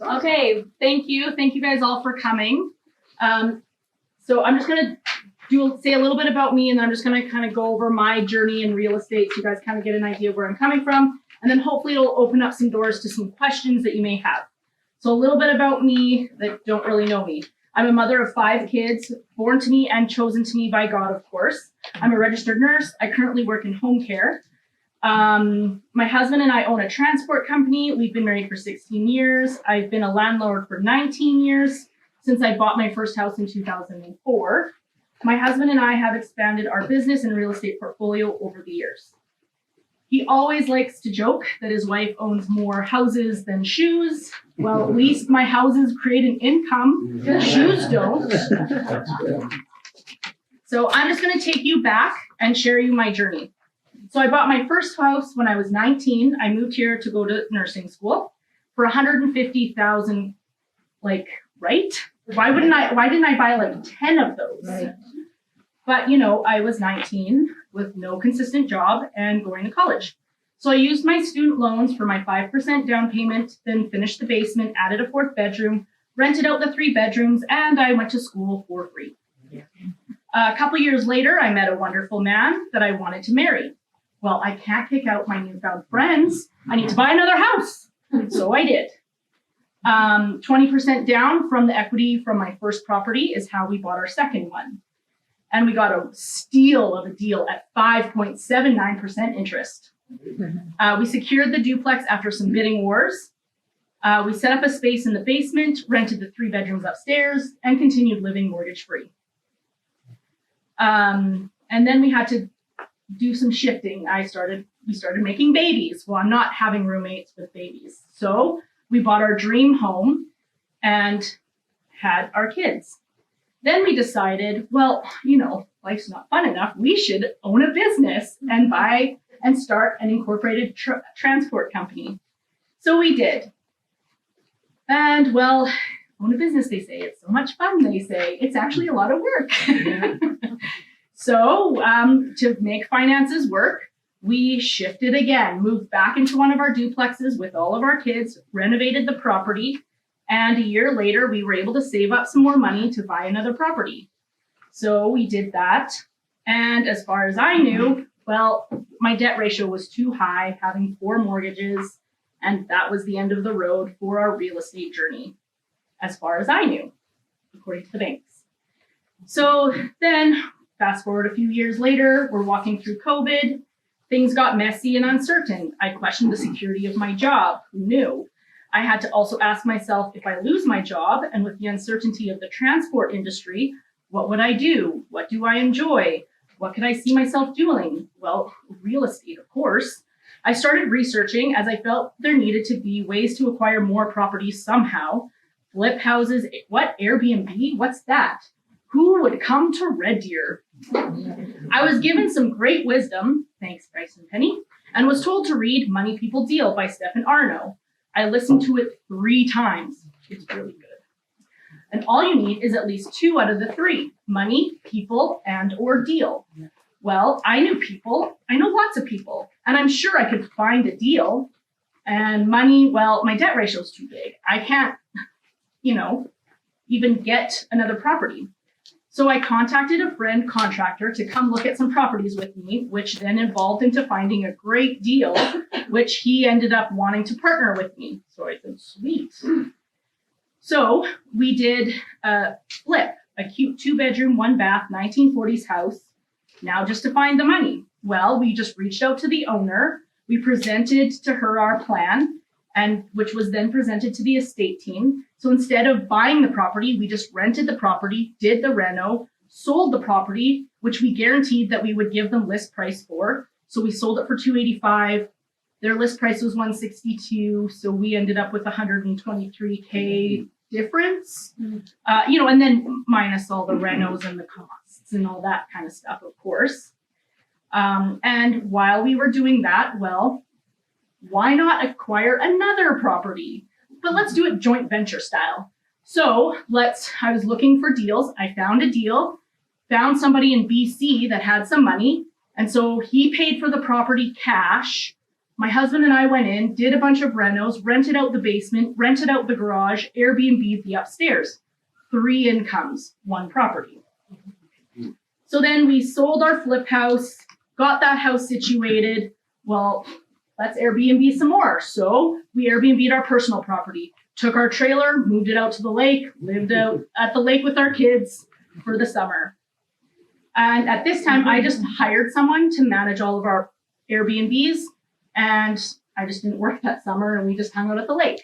Okay, thank you. Thank you guys all for coming. So I'm just going to say a little bit about me, and then I'm just going to kind of go over my journey in real estate so you guys kind of get an idea of where I'm coming from. And then hopefully it'll open up some doors to some questions that you may have. So a little bit about me that don't really know me. I'm a mother of 5 kids, born to me and chosen to me by God, of course. I'm a registered nurse. I currently work in home care. My husband and I own a transport company. We've been married for 16 years. I've been a landlord for 19 years since I bought my first house in 2004. My husband and I have expanded our business and real estate portfolio over the years. He always likes to joke that his wife owns more houses than shoes. Well, at least my houses create an income. The shoes don't. So I'm just going to take you back and share you my journey. So I bought my first house when I was 19. I moved here to go to nursing school for $150,000. Like, right? Why didn't I buy like 10 of those? Right. But I was 19 with no consistent job and going to college. So I used my student loans for my 5% down payment, then finished the basement, added a 4th bedroom, rented out the 3 bedrooms, and I went to school for free. Yeah. A couple years later, I met a wonderful man that I wanted to marry. Well, I can't kick out my newfound friends. I need to buy another house. So I did. 20% down from the equity from my first property is how we bought our second one. And we got a steal of a deal at 5.79% interest. We secured the duplex after some bidding wars. We set up a space in the basement, rented the 3 bedrooms upstairs, and continued living mortgage-free. And then we had to do some shifting. We started making babies. Well, I'm not having roommates with babies. So we bought our dream home and had our kids. Then we decided, well, life's not fun enough. We should own a business and buy and start an incorporated transport company. So we did. And well, own a business, they say. It's so much fun, they say. It's actually a lot of work. So to make finances work, we shifted again, moved back into one of our duplexes with all of our kids, renovated the property, and a year later, we were able to save up some more money to buy another property. So we did that. And as far as I knew, well, my debt ratio was too high, having 4 mortgages, and that was the end of the road for our real estate journey, as far as I knew, according to the banks. So then, fast forward a few years later, we're walking through COVID. Things got messy and uncertain. I questioned the security of my job. Who knew? I had to also ask myself, if I lose my job and with the uncertainty of the transport industry, what would I do? What do I enjoy? What could I see myself doing? Well, real estate, of course. I started researching as I felt there needed to be ways to acquire more properties somehow. Flip houses, what? Airbnb? What's that? Who would come to Red Deer? I was given some great wisdom, thanks Bryce and Penny, and was told to read Money People Deal by Stephen Arno. I listened to it 3 times. It's really good. And all you need is at least 2 out of the 3, money, people, and or deal. Well, I knew people. I know lots of people. And I'm sure I could find a deal. And money, well, my debt ratio is too big. I can't, even get another property. So I contacted a friend contractor to come look at some properties with me, which then evolved into finding a great deal, which he ended up wanting to partner with me. So I said, sweet. So we did a flip, a cute 2-bedroom, 1-bath, 1940s house. Now just to find the money. Well, we just reached out to the owner. We presented to her our plan, and which was then presented to the estate team. So instead of buying the property, we just rented the property, did the reno, sold the property, which we guaranteed that we would give them list price for. So we sold it for $285. Their list price was $162. So we ended up with $123K difference, and then minus all the renos and the costs and all that kind of stuff, of course. And while we were doing that, well, why not acquire another property? But let's do it joint venture style. So I was looking for deals. I found a deal, found somebody in BC that had some money. And so he paid for the property cash. My husband and I went in, did a bunch of renos, rented out the basement, rented out the garage, Airbnb the upstairs. 3 incomes, 1 property. So then we sold our flip house, got that house situated. Well, let's Airbnb some more. So we Airbnb'd our personal property, took our trailer, moved it out to the lake, lived out at the lake with our kids for the summer. And at this time, I just hired someone to manage all of our Airbnbs, and I just didn't work that summer, and we just hung out at the lake.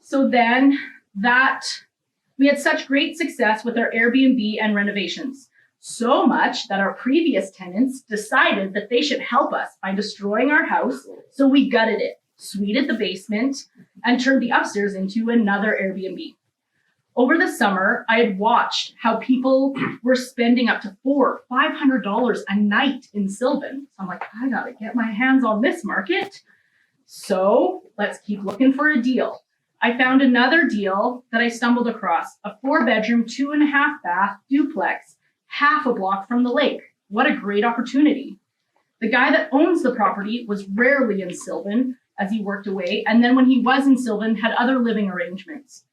So then we had such great success with our Airbnb and renovations, so much that our previous tenants decided that they should help us by destroying our house. So we gutted it, suited the basement, and turned the upstairs into another Airbnb. Over the summer, I had watched how people were spending up to $400-500 a night in Sylvan. So I'm like, I gotta get my hands on this market. So let's keep looking for a deal. I found another deal that I stumbled across, a 4-bedroom, 2.5 bath duplex, half a block from the lake. What a great opportunity. The guy that owns the property was rarely in Sylvan as he worked away. And then when he was in Sylvan, had other living arrangements.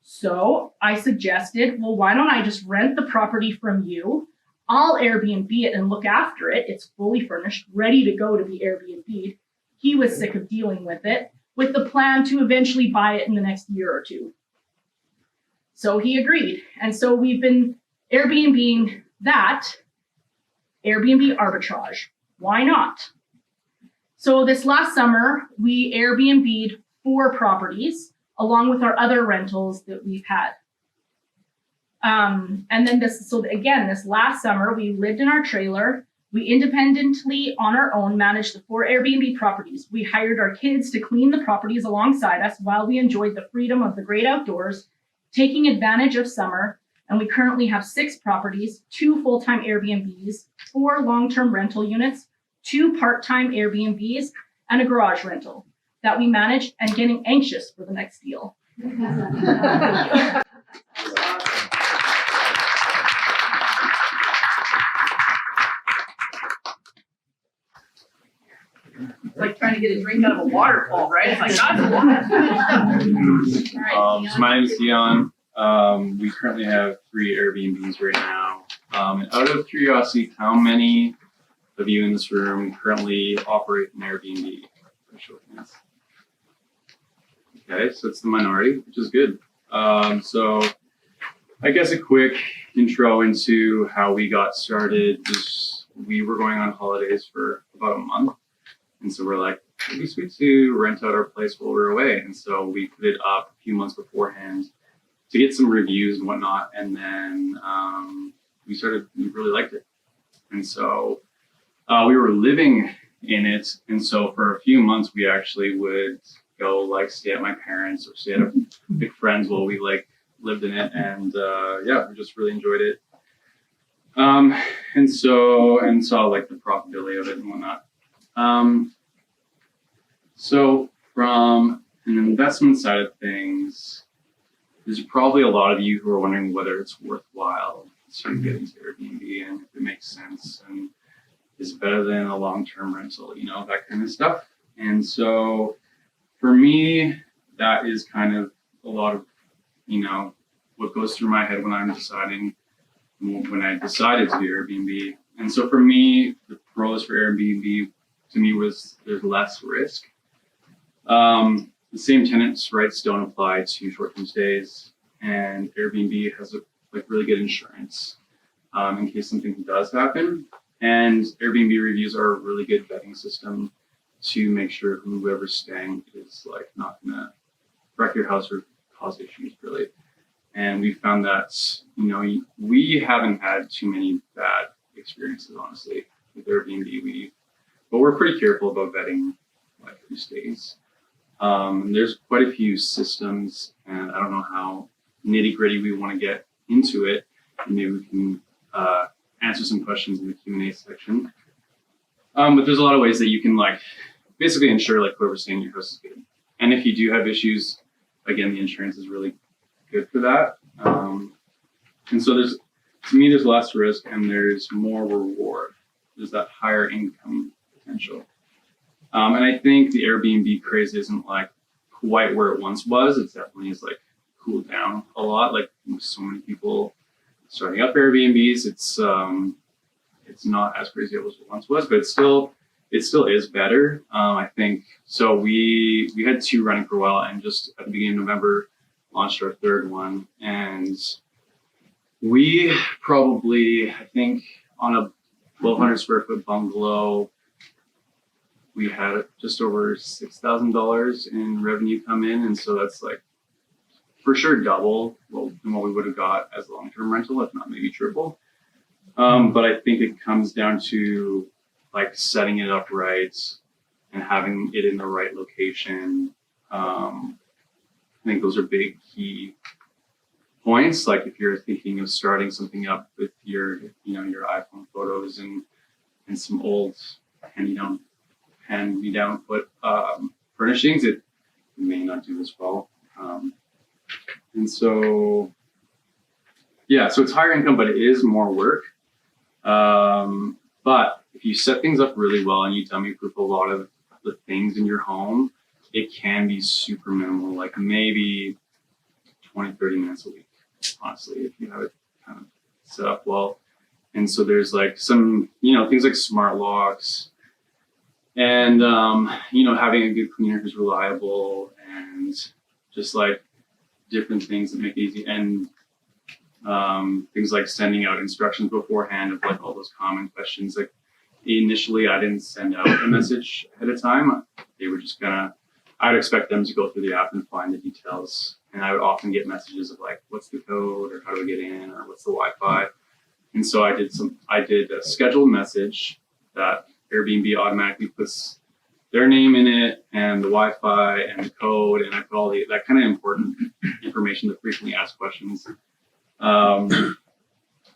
So I suggested, well, why don't I just rent the property from you? I'll Airbnb it and look after it. It's fully furnished, ready to go to be Airbnb'd. He was sick of dealing with it, with the plan to eventually buy it in the next year or 2. So he agreed. And so we've been Airbnbing that, Airbnb arbitrage. Why not? So this last summer, we Airbnb'd 4 properties, along with our other rentals that we've had. And then this last summer, we lived in our trailer. We independently, on our own, managed the 4 Airbnb properties. We hired our kids to clean the properties alongside us while we enjoyed the freedom of the great outdoors, taking advantage of summer. And we currently have 6 properties, 2 full-time Airbnbs, 4 long-term rental units, 2 part-time Airbnbs, and a garage rental that we manage, and getting anxious for the next deal. It's like trying to get a drink out of a waterfall, right? It's like, God, so my name is Dion. We currently have 3 Airbnbs right now. And out of curiosity, how many of you in this room currently operate an Airbnb? For show of hands. Okay, so it's the minority, which is good. So I guess a quick intro into how we got started is we were going on holidays for about a month. And so we're like, it'd be sweet to rent out our place while we're away. And so we put it up a few months beforehand to get some reviews and whatnot. And then we really liked it. And so we were living in it. And so for a few months, we actually would go stay at my parents or stay at a big friends while we lived in it. And we just really enjoyed it. And saw the profitability of it and whatnot. So from an investment side of things, there's probably a lot of you who are wondering whether it's worthwhile to get into Airbnb and if it makes sense and is better than a long-term rental, that kind of stuff. And so for me, that is kind of a lot of, what goes through my head when I decided to do Airbnb. And so for me, the pros for Airbnb to me was there's less risk. The same tenants' rights don't apply to short-term stays, and Airbnb has really good insurance in case something does happen. And Airbnb reviews are a really good vetting system to make sure whoever's staying is not gonna wreck your house or cause issues really. And we found that we haven't had too many bad experiences honestly with Airbnb. But we're pretty careful about vetting who stays. There's quite a few systems, and I don't know how nitty-gritty we want to get into it. Maybe we can answer some questions in the Q&A section. But there's a lot of ways that you can basically ensure whoever's staying in your house is good. And if you do have issues, again, the insurance is really good for that. And so there's less risk and there's more reward. There's that higher income potential. And I think the Airbnb craze isn't like quite where it once was. It definitely is like cooled down a lot. Like so many people starting up Airbnbs, it's not as crazy as it once was, but it still is better. I think so. We had 2 running for a while, and just at the beginning of November launched our 3rd one, and we probably, I think, on a 1,200 square foot bungalow, we had just over $6,000 in revenue come in, and so that's like for sure double than what we would have got as a long-term rental, if not maybe triple. But I think it comes down to like setting it up right and having it in the right location. I think those are big key points. Like if you're thinking of starting something up with your iPhone photos and some old hand-me-down foot furnishings, it may not do as well. And so, yeah, so it's higher income, but it is more work. But if you set things up really well and you dummy-proof a lot of the things in your home, it can be super minimal, like maybe 20, 30 minutes a week, honestly, if you have it kind of set up well. And so there's like some, things like smart locks and, having a good cleaner who's reliable and just like different things that make it easy. And things like sending out instructions beforehand of like all those common questions. Like initially I didn't send out a message ahead of time. They were just I'd expect them to go through the app and find the details. And I would often get messages of like, what's the code, or how do we get in, or what's the Wi-Fi? And so I did a scheduled message that Airbnb automatically puts their name in it and the Wi-Fi and the code, and I put all that kind of important information, the frequently asked questions.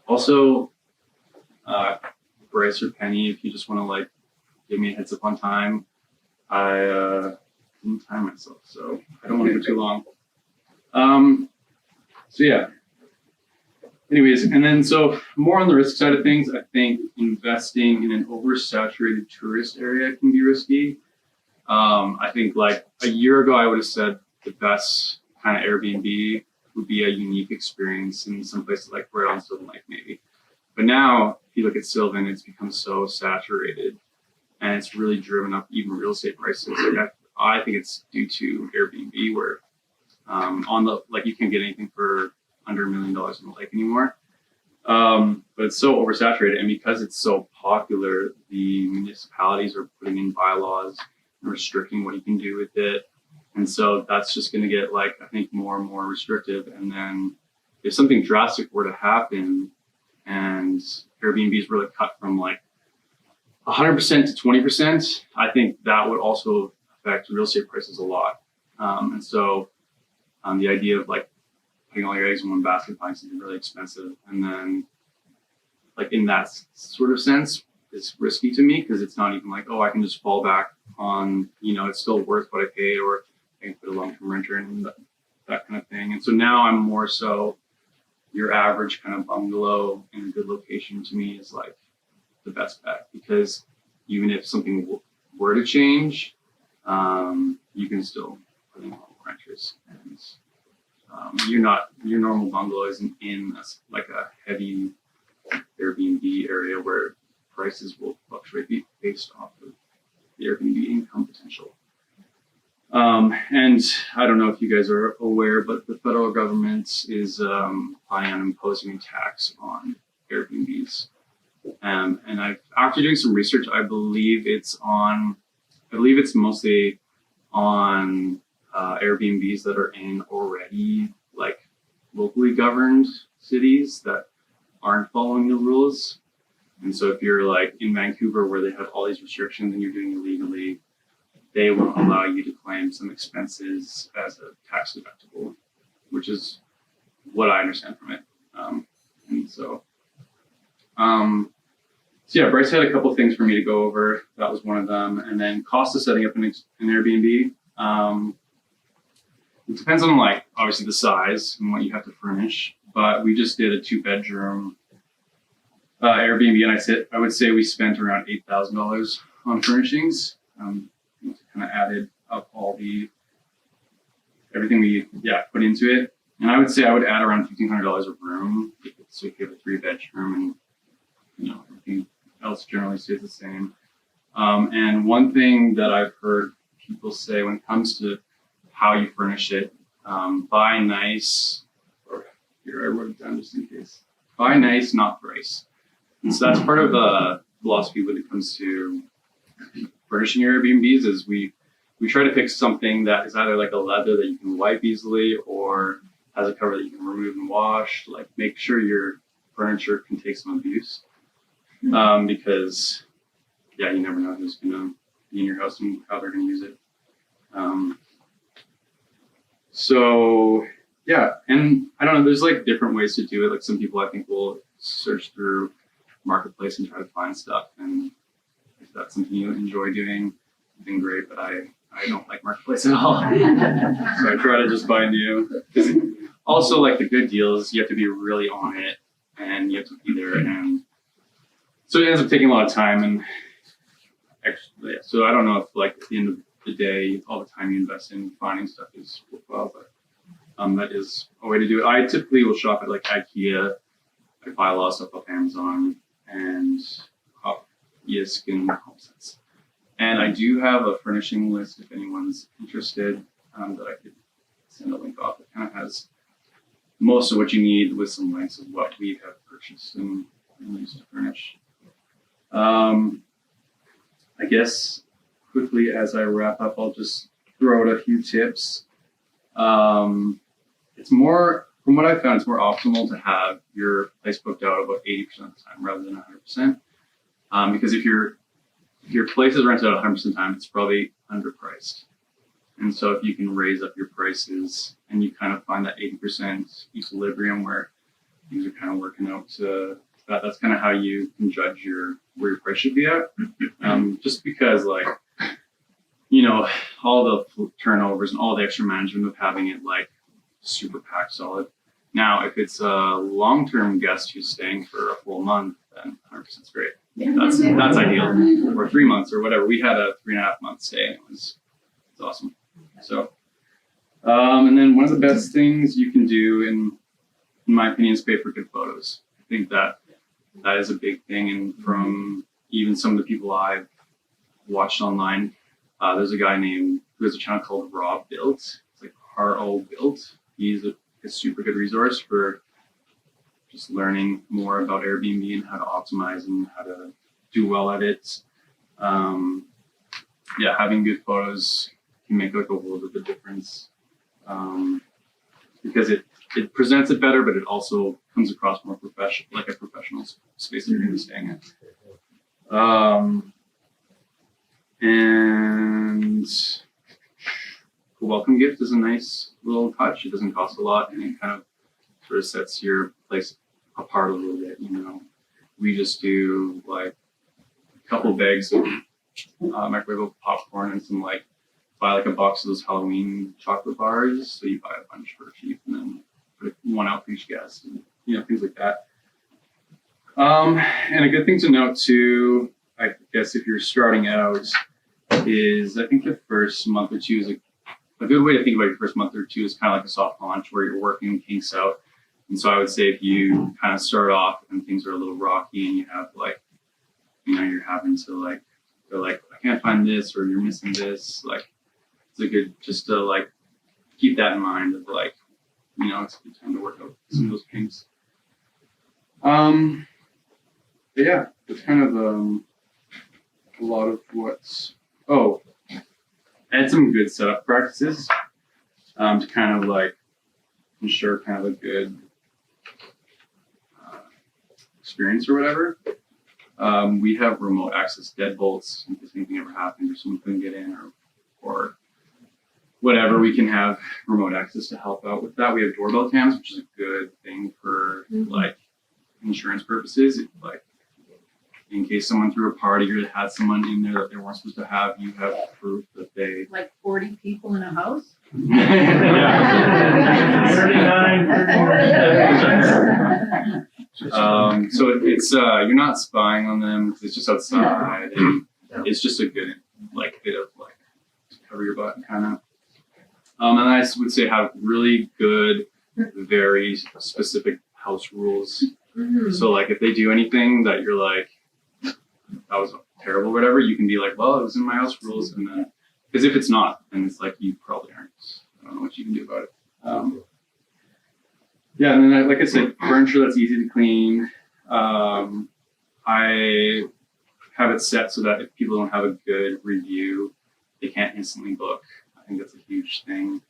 Also, Bryce or Penny, if you just want to like give me a heads up on time, I didn't time myself, so I don't want to go too long. So yeah. Anyways, and then so more on the risk side of things, I think investing in an oversaturated tourist area can be risky. I think like a year ago, I would have said the best kind of Airbnb would be a unique experience in some places like right on Sylvan Lake, maybe. But now, if you look at Sylvan, it's become so saturated, and it's really driven up even real estate prices. Like I think it's due to Airbnb, where you can't get anything for under $1 million in the lake anymore. But it's so oversaturated, and because it's so popular, the municipalities are putting in bylaws and restricting what you can do with it. And so that's just going to get I think more and more restrictive. And then if something drastic were to happen and Airbnbs really cut from 100% to 20%, I think that would also affect real estate prices a lot. And so the idea of putting all your eggs in one basket, buying something really expensive, and then in that sort of sense is risky to me, because it's not even I can just fall back on, it's still worth what I paid, or I can put a long-term renter in, that kind of thing. And so now I'm more so your average kind of bungalow in a good location to me is the best bet, because even if something were to change, you can still put in local renters. And your normal bungalow isn't in a heavy Airbnb area where prices will fluctuate based off of the Airbnb income potential. And I don't know if you guys are aware, but the federal government is planning on imposing a tax on Airbnbs. And after doing some research, I believe it's mostly on Airbnbs that are in already locally governed cities that aren't following the rules. And so if you're in Vancouver, where they have all these restrictions and you're doing it illegally, they won't allow you to claim some expenses as a tax deductible, which is what I understand from it. And so yeah, Bryce had a couple of things for me to go over. That was one of them. And then cost of setting up an Airbnb. It depends on obviously the size and what you have to furnish. But we just did a 2-bedroom Airbnb, and I would say we spent around $8,000 on furnishings. Kind of added up everything we put into it. And I would say I would add around $1,500 a room. So if you have a 3-bedroom and everything else generally stays the same. And one thing that I've heard people say when it comes to how you furnish it, buy nice, or here I wrote it down just in case. Buy nice, not price. And so that's part of the philosophy when it comes to furnishing your Airbnbs is we try to pick something that is either like a leather that you can wipe easily or has a cover that you can remove and wash. Like make sure your furniture can take some abuse. Because you never know who's gonna be in your house and how they're gonna use it. And I don't know, there's like different ways to do it. Like some people I think will search through Marketplace and try to find stuff. And if that's something you enjoy doing, then great, but I don't like Marketplace at all. So I try to just buy new. Also, like the good deals, you have to be really on it and you have to be there. And so it ends up taking a lot of time. And actually, so I don't know if like at the end of the day, all the time you invest in finding stuff is worthwhile, but that is a way to do it. I typically will shop at like IKEA. I buy a lot of stuff off Amazon and Yisk and HomeSense. And I do have a furnishing list if anyone's interested that I could send a link off. It kind of has most of what you need with some links of what we have purchased and used to furnish. I guess quickly as I wrap up, I'll just throw out a few tips. It's more, from what I found, it's more optimal to have your place booked out about 80% of the time rather than 100%. Because if your place is rented out 100% of the time, it's probably underpriced. And so if you can raise up your prices and you kind of find that 80% equilibrium where things are kind of working out to that's kind of how you can judge where your price should be at. Just because all the turnovers and all the extra management of having it like super packed solid. Now, if it's a long-term guest who's staying for a full month, then 100% is great. That's ideal. Or 3 months or whatever. We had a 3.5 month stay and it was awesome. So, and then one of the best things you can do in my opinion is pay for good photos. I think that is a big thing. And from even some of the people I've watched online, there's a guy who has a channel called Raw Built. It's like RO Built. He's a super good resource for just learning more about Airbnb and how to optimize and how to do well at it. Having good photos can make like a world of a difference because it presents it better, but it also comes across more professional, like a professional space that you're going to be staying in. And a welcome gift is a nice little touch. It doesn't cost a lot, and it kind of sort of sets your place apart a little bit. We just do like a couple bags of microwave popcorn and some buy like a box of those Halloween chocolate bars. So you buy a bunch for cheap and then put one out for each guest and things like that. And a good thing to note too, I guess if you're starting out, is I think the first month or two is a good way to think about your first month or two is kind of like a soft launch where you're working kinks out. And so I would say if you kind of start off and things are a little rocky and you have you're having to they're like, I can't find this or you're missing this, it's a good just to keep that in mind of it's a good time to work out some of those kinks. But yeah, it's kind of a lot of add some good setup practices to kind of ensure kind of a good experience or whatever. We have remote access deadbolts in case anything ever happened or someone couldn't get in or whatever. We can have remote access to help out with that. We have doorbell cams, which is a good thing for insurance purposes. In case someone threw a party or had someone in there that they weren't supposed to have, you have proof that they 40 people in a house. So it's you're not spying on them because it's just outside and it's it's just a good like bit of like to cover your butt kind of. And I would say have really good, very specific house rules. So like if they do anything that you're like, that was terrible, whatever, you can be like, well, it was in my house rules, and then because if it's not, then it's like you probably aren't. I don't know what you can do about it. Yeah, and then like I said, furniture that's easy to clean. I have it set so that if people don't have a good review, they can't instantly book. I think that's a huge thing.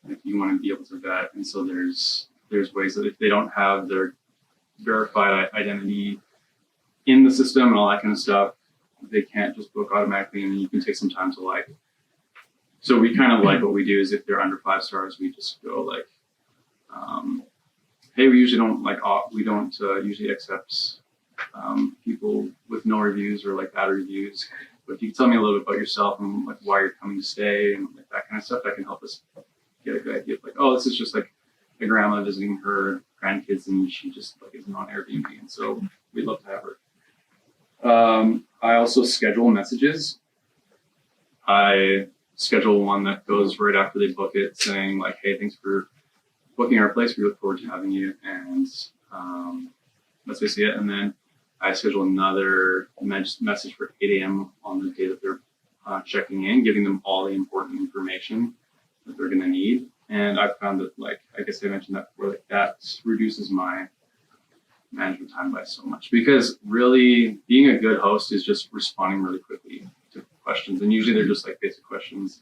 Like you want to be able to vet, and so there's ways that if they don't have their verified identity in the system and all that kind of stuff, they can't just book automatically, and you can take some time to like. So we kind of like what we do is if they're under 5 stars, we just go like, hey, we usually don't like we don't usually accept people with no reviews or like bad reviews. But if you can tell me a little bit about yourself and like why you're coming to stay and like that kind of stuff, that can help us get a good idea of like, oh, this is just like a grandma visiting her grandkids and she just like isn't on Airbnb, and so we'd love to have her. I also schedule messages. I schedule one that goes right after they book it saying like, hey, thanks for booking our place. We look forward to having you. And that's basically it. And then I schedule another message for 8 a.m. on the day that they're checking in, giving them all the important information that they're going to need. And I've found that, like, I guess I mentioned that before, like that reduces my management time by so much, because really being a good host is just responding really quickly to questions. And usually they're just like basic questions,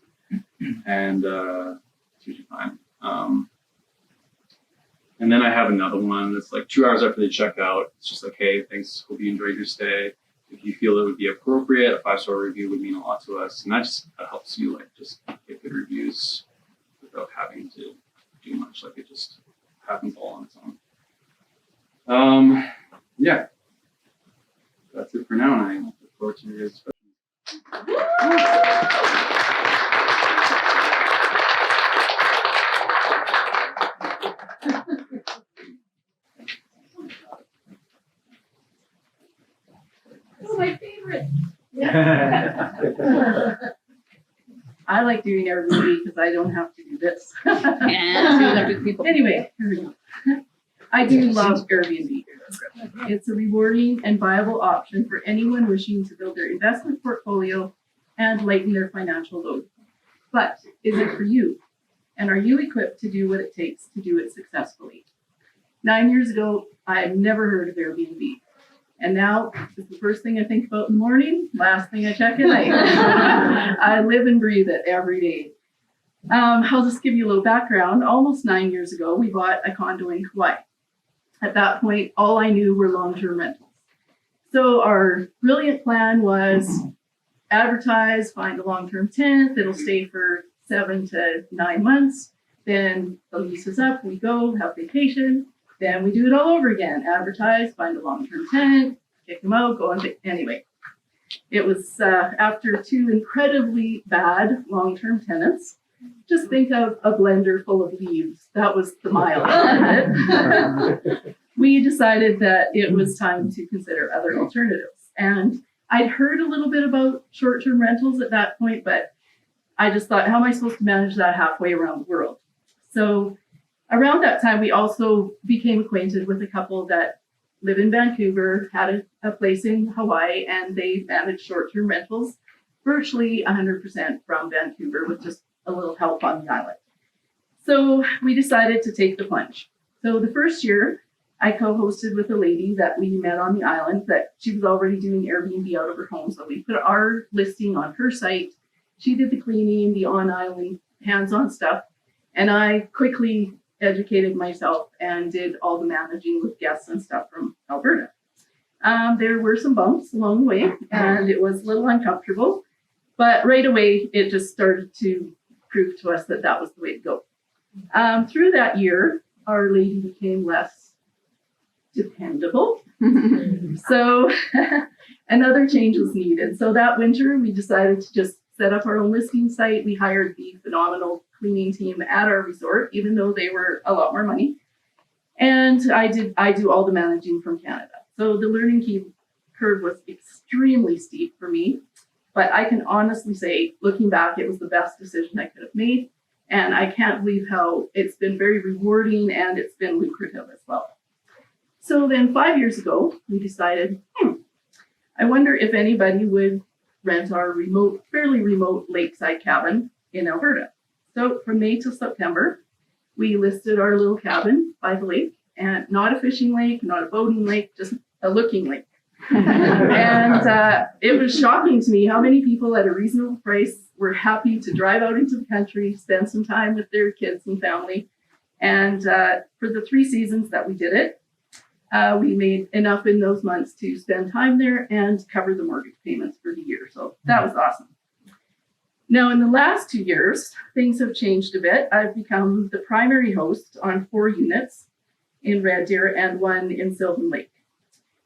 and it's usually fine. And then I have another one that's like 2 hours after they check out. It's just like, hey, thanks. Hope you enjoyed your stay. If you feel it would be appropriate, a 5-star review would mean a lot to us. And that helps you like just get good reviews without having to do much. Like it just happens all on its own. Yeah, that's it for now. And I look forward to your questions. My favorite. I like doing Airbnb because I don't have to do this. Anyway, here we go. I do love Airbnb. It's a rewarding and viable option for anyone wishing to build their investment portfolio and lighten their financial load. But is it for you? And are you equipped to do what it takes to do it successfully? 9 years ago, I had never heard of Airbnb. And now it's the first thing I think about in the morning, last thing I check at night. I live and breathe it every day. I'll just give you a little background. Almost 9 years ago, we bought a condo in Kauai. At that point, all I knew were long-term rentals. So our brilliant plan was advertise, find a long-term tenant that'll stay for 7 to 9 months. Then the lease is up, we go, have vacation. Then we do it all over again. Advertise, find a long-term tenant, kick them out, go on. Anyway, it was after 2 incredibly bad long-term tenants. Just think of a blender full of leaves. That was the mileage of it. We decided that it was time to consider other alternatives. And I'd heard a little bit about short-term rentals at that point, but I just thought, how am I supposed to manage that halfway around the world? So around that time, we also became acquainted with a couple that live in Vancouver, had a place in Hawaii, and they managed short-term rentals virtually 100% from Vancouver with just a little help on the island. So we decided to take the plunge. So the first year, I co-hosted with a lady that we met on the island that she was already doing Airbnb out of her home. So we put our listing on her site. She did the cleaning, the on-island hands-on stuff, and I quickly educated myself and did all the managing with guests and stuff from Alberta. There were some bumps along the way, and it was a little uncomfortable, but right away it just started to prove to us that that was the way to go. Through that year, our lady became less dependable, so another change was needed. So that winter, we decided to just set up our own listing site. We hired the phenomenal cleaning team at our resort, even though they were a lot more money. And I do all the managing from Canada. So the learning curve was extremely steep for me, But I can honestly say, looking back, it was the best decision I could have made. And I can't believe how it's been very rewarding and it's been lucrative as well. So then 5 years ago, we decided, I wonder if anybody would rent our fairly remote lakeside cabin in Alberta. So from May to September, we listed our little cabin by the lake, and not a fishing lake, not a boating lake, just a looking lake. And it was shocking to me how many people at a reasonable price were happy to drive out into the country, spend some time with their kids and family. And for the 3 seasons that we did it, we made enough in those months to spend time there and cover the mortgage payments for the year. So that was awesome. Now, in the last 2 years, things have changed a bit. I've become the primary host on 4 units in Red Deer and 1 in Sylvan Lake.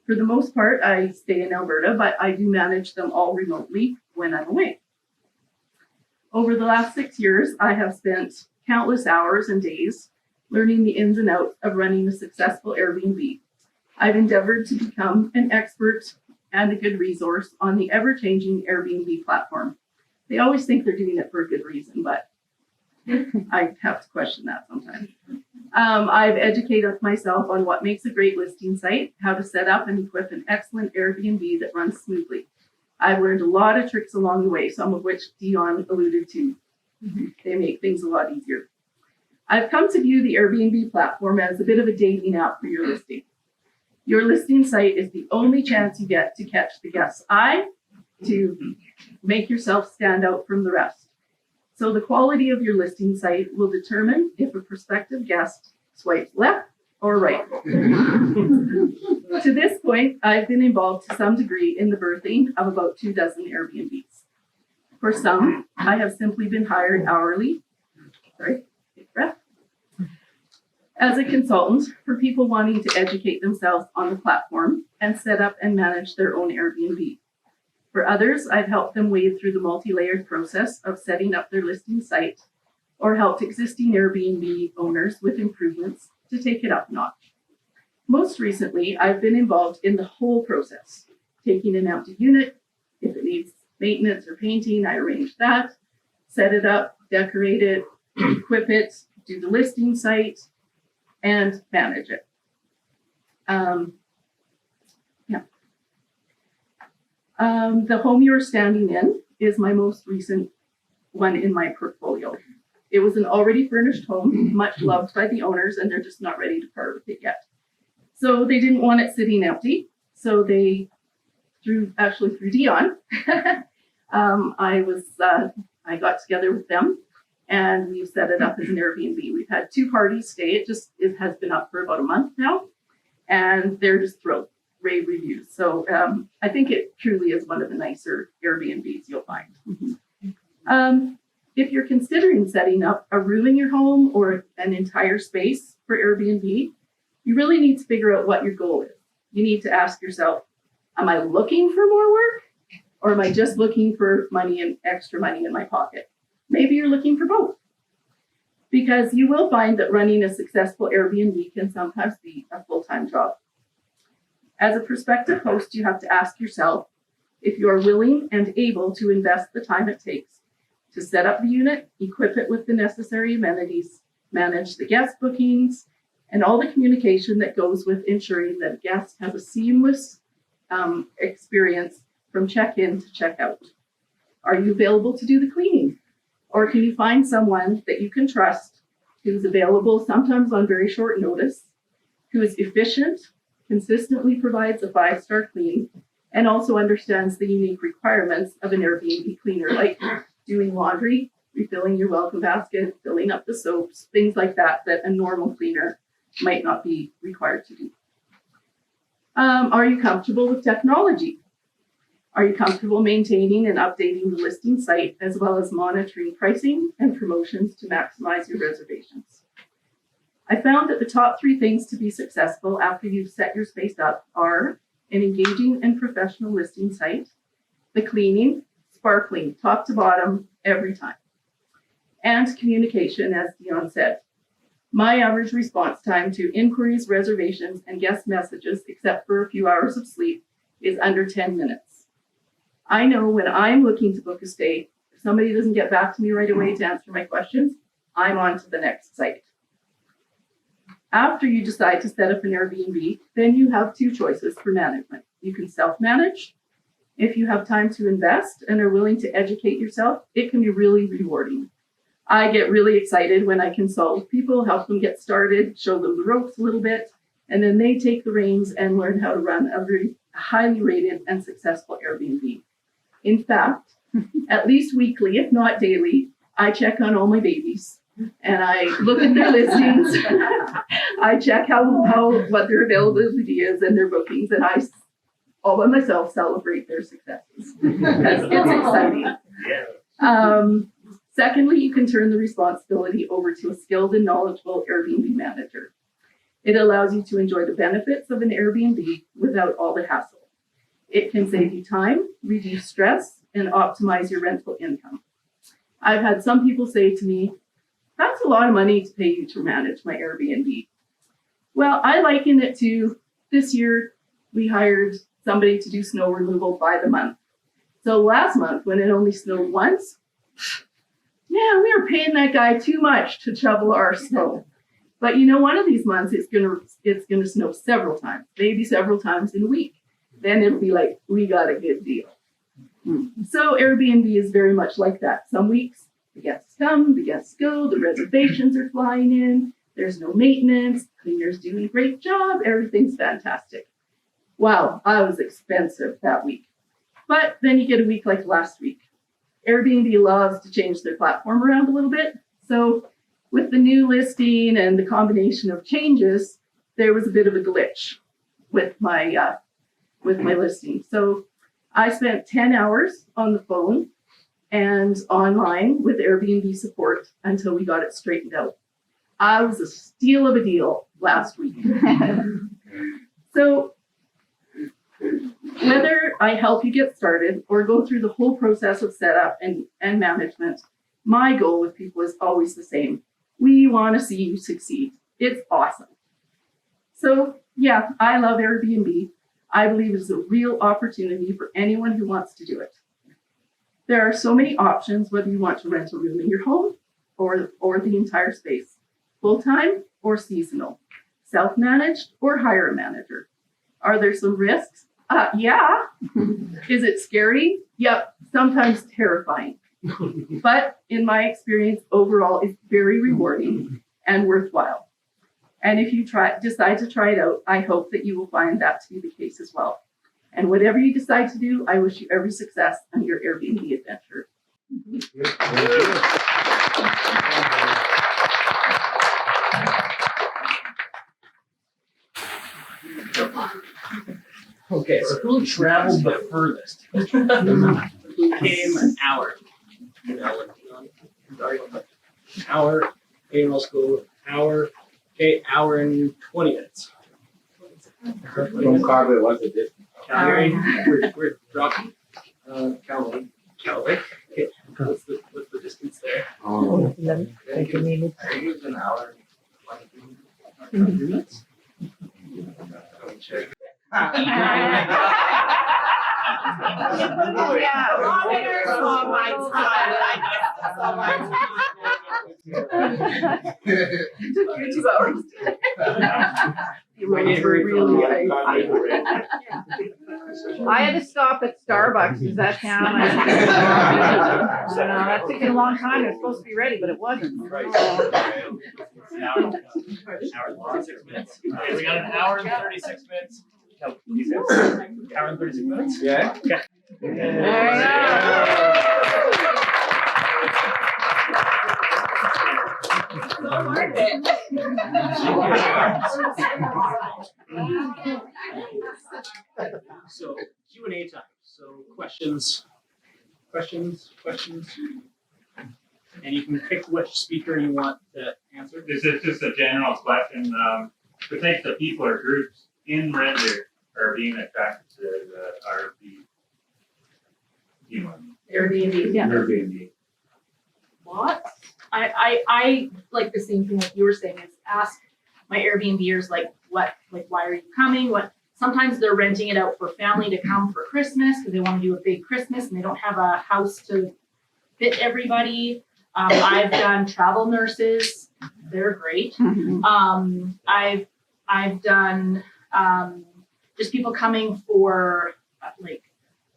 For the most part, I stay in Alberta, but I do manage them all remotely when I'm away. Over the last 6 years, I have spent countless hours and days learning the ins and outs of running a successful Airbnb. I've endeavored to become an expert and a good resource on the ever-changing Airbnb platform. They always think they're doing it for a good reason, but I have to question that sometimes. I've educated myself on what makes a great listing site, how to set up and equip an excellent Airbnb that runs smoothly. I've learned a lot of tricks along the way, some of which Dion alluded to. They make things a lot easier. I've come to view the Airbnb platform as a bit of a dating app for your listing. Your listing site is the only chance you get to catch the guest's eye, to make yourself stand out from the rest. So the quality of your listing site will determine if a prospective guest swipes left or right. To this point, I've been involved to some degree in the birthing of about 24 Airbnbs. For some, I have simply been hired hourly, take breath, as a consultant for people wanting to educate themselves on the platform and set up and manage their own Airbnb. For others, I've helped them wade through the multi-layered process of setting up their listing site or helped existing Airbnb owners with improvements to take it up a notch. Most recently, I've been involved in the whole process, taking an empty unit. If it needs maintenance or painting, I arrange that, set it up, decorate it, equip it, do the listing site, and manage it. The home you're standing in is my most recent one in my portfolio. It was an already furnished home, much loved by the owners, and they're just not ready to part with it yet. So they didn't want it sitting empty. So they, through Dion, I got together with them and we set it up as an Airbnb. We've had 2 parties stay. It has been up for about a month now, and they're just thrilled. Rave reviews. So I think it truly is one of the nicer Airbnbs you'll find. If you're considering setting up a room in your home or an entire space for Airbnb, you really need to figure out what your goal is. You need to ask yourself, am I looking for more work, or am I just looking for money and extra money in my pocket? Maybe you're looking for both, because you will find that running a successful Airbnb can sometimes be a full-time job. As a prospective host, you have to ask yourself if you are willing and able to invest the time it takes to set up the unit, equip it with the necessary amenities, manage the guest bookings, and all the communication that goes with ensuring that a guest has a seamless experience from check-in to check-out. Are you available to do the cleaning? Or can you find someone that you can trust who's available sometimes on very short notice, who is efficient, consistently provides a 5-star clean, and also understands the unique requirements of an Airbnb cleaner, like doing laundry, refilling your welcome basket, filling up the soaps, things like that a normal cleaner might not be required to do. Are you comfortable with technology? Are you comfortable maintaining and updating the listing site, as well as monitoring pricing and promotions to maximize your reservations? I found that the top 3 things to be successful after you've set your space up are an engaging and professional listing site, the cleaning, sparkling, top to bottom, every time, and communication, as Dion said. My average response time to inquiries, reservations, and guest messages, except for a few hours of sleep, is under 10 minutes. I know when I'm looking to book a stay, if somebody doesn't get back to me right away to answer my questions, I'm on to the next site. After you decide to set up an Airbnb, then you have two choices for management. You can self-manage. If you have time to invest and are willing to educate yourself, it can be really rewarding. I get really excited when I consult with people, help them get started, show them the ropes a little bit, and then they take the reins and learn how to run a very highly rated and successful Airbnb. In fact, at least weekly, if not daily, I check on all my babies and I look at their listings. I check what their availability is and their bookings, and I all by myself celebrate their successes. Because it's exciting. Secondly, you can turn the responsibility over to a skilled and knowledgeable Airbnb manager. It allows you to enjoy the benefits of an Airbnb without all the hassle. It can save you time, reduce stress, and optimize your rental income. I've had some people say to me, that's a lot of money to pay you to manage my Airbnb. Well, I liken it to this year, we hired somebody to do snow removal by the month. So last month, when it only snowed once, man, we were paying that guy too much to shovel our snow. But you know, one of these months, it's gonna snow several times, maybe several times in a week. Then it'll be like, we got a good deal. So Airbnb is very much like that. Some weeks, the guests come, the guests go, the reservations are flying in, there's no maintenance, cleaner's doing a great job, everything's fantastic. Wow, I was expensive that week. But then you get a week like last week. Airbnb loves to change their platform around a little bit. So with the new listing and the combination of changes, there was a bit of a glitch with my listing. So I spent 10 hours on the phone and online with Airbnb support until we got it straightened out. I was a steal of a deal last week. So whether I help you get started or go through the whole process of setup and management, my goal with people is always the same. We want to see you succeed. It's awesome. So yeah, I love Airbnb. I believe it's a real opportunity for anyone who wants to do it. There are so many options, whether you want to rent a room in your home or the entire space, full-time or seasonal, self-managed or hire a manager. Are there some risks? Yeah. Is it scary? Yep. Sometimes terrifying. But in my experience, overall, it's very rewarding and worthwhile. And if you decide to try it out, I hope that you will find that to be the case as well. And whatever you decide to do, I wish you every success on your Airbnb adventure. Okay, so who traveled the furthest? Who came an hour? Hour, email school, hour, okay, hour and 20 minutes. From Carver, what's the distance? Calgary, we're dropping. Calgary. Okay, what's the distance there? Oh, Thank you. I use an hour. 20 minutes? Let me check. It took you 2 hours. I had to stop at Starbucks. Does that count? I know, that took me a long time. It was supposed to be ready, but it wasn't. An hour and 36 minutes. Okay, we got an hour and 36 minutes. Hour and 36 minutes? Yeah. Okay. So Q&A time. So questions. And you can pick which speaker you want to answer. This is just a general question. The types of people or groups in render are being attracted to the Airbnb. Yeah. Airbnb. What? I like the same thing like you were saying is ask my Airbnbers like why are you coming? Sometimes they're renting it out for family to come for Christmas because they want to do a big Christmas and they don't have a house to fit everybody. I've done travel nurses. They're great. I've done just people coming for like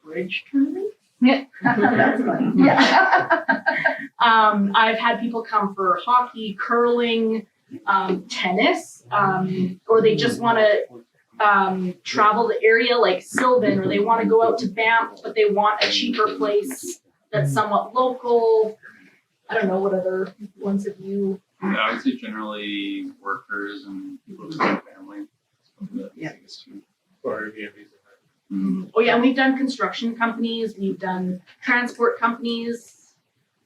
bridge tournaments. Yeah. That's funny. Yeah. I've had people come for hockey, curling, tennis, or they just want to travel the area like Sylvan, or they want to go out to Banff, but they want a cheaper place that's somewhat local. I don't know what other ones have you. Yeah, I would say generally workers and people with their family. Yeah. For Airbnbs. Mm-hmm. Oh yeah, and we've done construction companies, we've done transport companies.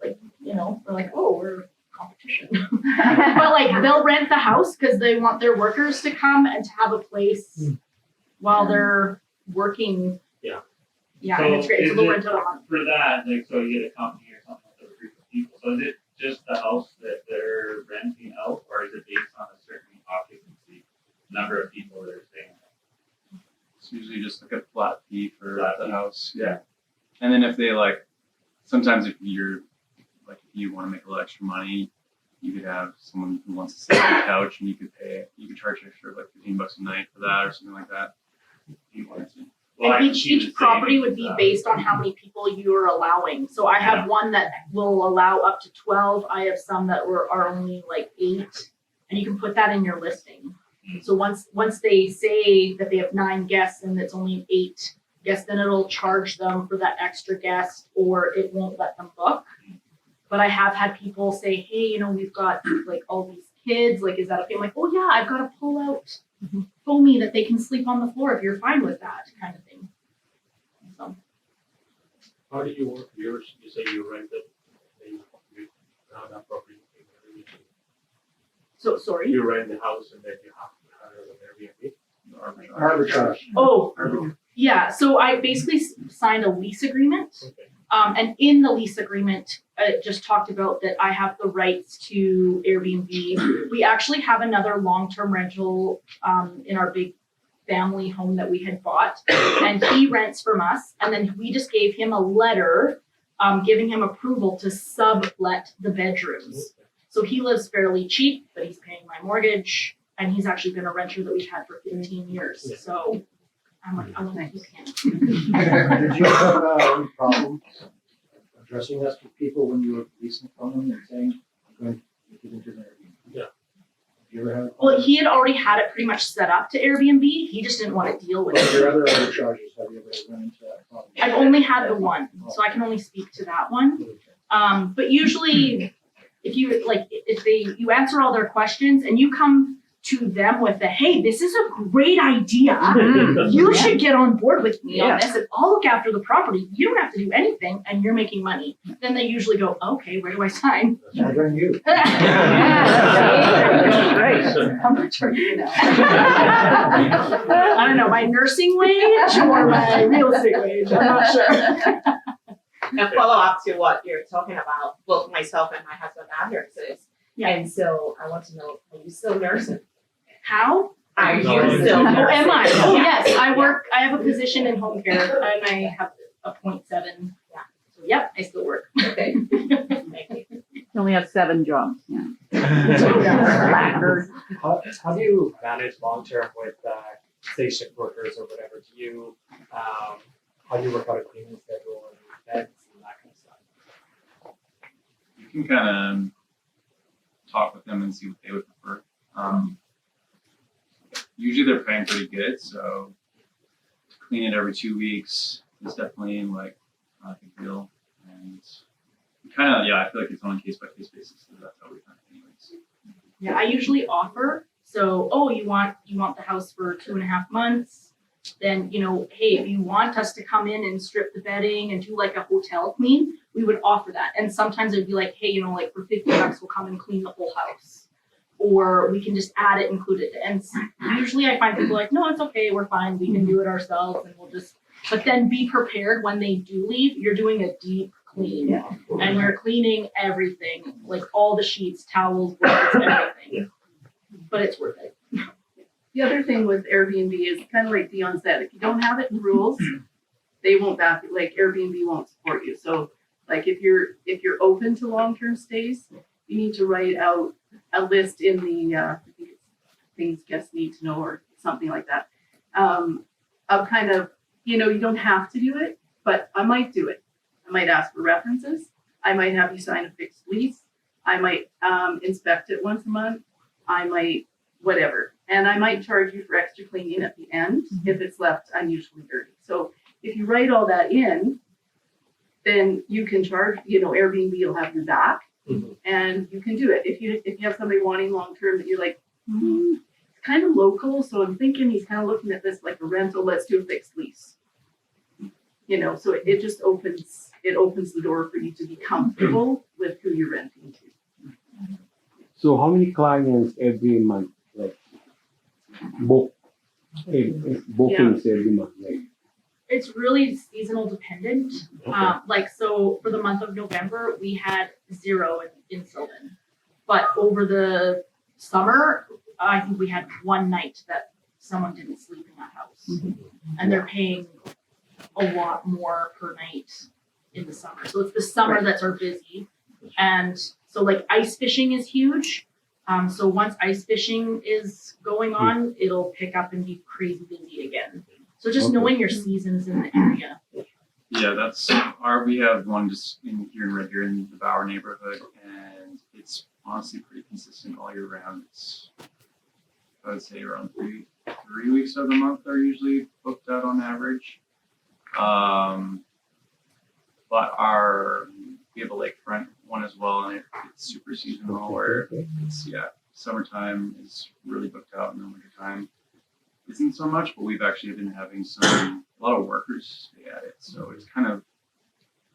Like, you know, we're like, oh, we're competition. But like they'll rent the house because they want their workers to come and to have a place while they're working. Yeah. Yeah, and it's great. So is they'll it- rent it on. For that, like, so you get a company or something with a group of people, so is it just the house that they're renting out, or is it based on a certain occupancy, number of people that are staying? It's usually just like a flat fee for Flat the fee. house. Yeah. And then if they like, sometimes if you're like, if you want to make a little extra money, you could have someone who wants to sit on the couch and you could charge extra like $15 a night for that or something like that. If you wanted to. Well, I And can see each the property savings would be of that. based on how many people you are allowing. So I have one that will allow up to 12. I have some that are only like 8, and you can put that in your listing. So once they say that they have 9 guests and it's only 8 guests, then it'll charge them for that extra guest, or it won't let them book. But I have had people say, hey, you know, we've got like all these kids, like, is that okay? I'm like, oh yeah, I've got a pull out foamy that they can sleep on the floor if you're fine with that kind of thing. So How do you work yours? You say you rent it, you that property. So sorry. You rent the house and then you have to have an Airbnb. Arbitrage. Oh, yeah. So I basically signed a lease agreement. Okay. And in the lease agreement, it just talked about that I have the rights to Airbnb. We actually have another long-term rental in our big family home that we had bought, and he rents from us. And then we just gave him a letter giving him approval to sublet the bedrooms. So he lives fairly cheap, but he's paying my mortgage, and he's actually been a renter that we've had for 15 years. So I'm like, oh, you can. Did you have any problem addressing this with people when you were leasing from them and saying, I'm going to get into their Airbnb? Yeah. Have you ever had a problem? Well, he had already had it pretty much set up to Airbnb. He just didn't want to deal with it. Your other charges, have you ever run into that problem? I've only had the one, so I can only speak to that one. But usually, if you answer all their questions and you come to them with hey, this is a great idea. You should get on board with me on this, and I'll look after the property. You don't have to do anything, and you're making money. Then they usually go, okay, where do I sign? I bring you. How much are you now? I don't know, my nursing wage or my real estate wage. I'm not sure. And follow up to what you're talking about, both myself and my husband are nurses. Yeah. And so I want to know, are you still nursing? How? Are you No. still Oh, nursing? am I? Oh, yes. I have a position in home care, and I have a 0.7. Yeah. So, yep, I still work. Okay. Thank you. You only have 7 jobs, yeah. Slackers. How do you manage long-term with, say, shift workers or whatever? Do you, how do you work out a cleaning schedule and beds and that kind of stuff? You can kind of talk with them and see what they would prefer. Usually they're paying pretty good, so to clean it every 2 weeks is definitely like not a big deal. And kind of, I feel like it's on a case by case basis. So that's how we kind of anyways. Yeah, I usually offer. So, you want the house for 2.5 months? Then, hey, if you want us to come in and strip the bedding and do like a hotel clean, we would offer that. And sometimes it'd be like, hey, like for $50, we'll come and clean the whole house. Or we can just add it, include it. And usually I find people like, no, it's okay, we're fine, we can do it ourselves, and we'll just, but then be prepared when they do leave, you're doing a deep clean. Yeah. And you're cleaning everything, like all the sheets, towels, blankets, everything. Yeah. But it's worth it. The other thing with Airbnb is kind of like Dion said, if you don't have it in rules, they won't back you, like Airbnb won't support you. So like if you're open to long-term stays, you need to write out a list in the I think it's things guests need to know or something like that. Of kind of, you don't have to do it, but I might do it. I might ask for references. I might have you sign a fixed lease. I might inspect it once a month. I might whatever. And I might charge you for extra cleaning at the end if it's left unusually dirty. So if you write all that in, then you can charge, Airbnb will have your back and you can do it. If you have somebody wanting long-term that you're like, it's kind of local. So I'm thinking he's kind of looking at this like a rental. Let's do a fixed lease. So it just opens the door for you to be comfortable with who you're renting to. So how many clients every month, like, bookings every month, like? It's really seasonal dependent. So for the month of November, we had 0 in Sylvan. But over the summer, I think we had one night that someone didn't sleep in that house. And they're paying a lot more per night in the summer. So it's the summer that's our busy. And so like ice fishing is huge. So once ice fishing is going on, it'll pick up and be crazy busy again. So just knowing your seasons in the area. Yeah, we have one just right here in the Bauer neighborhood, and it's honestly pretty consistent all year round. It's, I would say, around three weeks of the month are usually booked out on average. But we have a lakefront one as well, and it's super seasonal where it's, summertime is really booked out, and then wintertime isn't so much, but we've actually been having a lot of workers stay at it, so it's kind of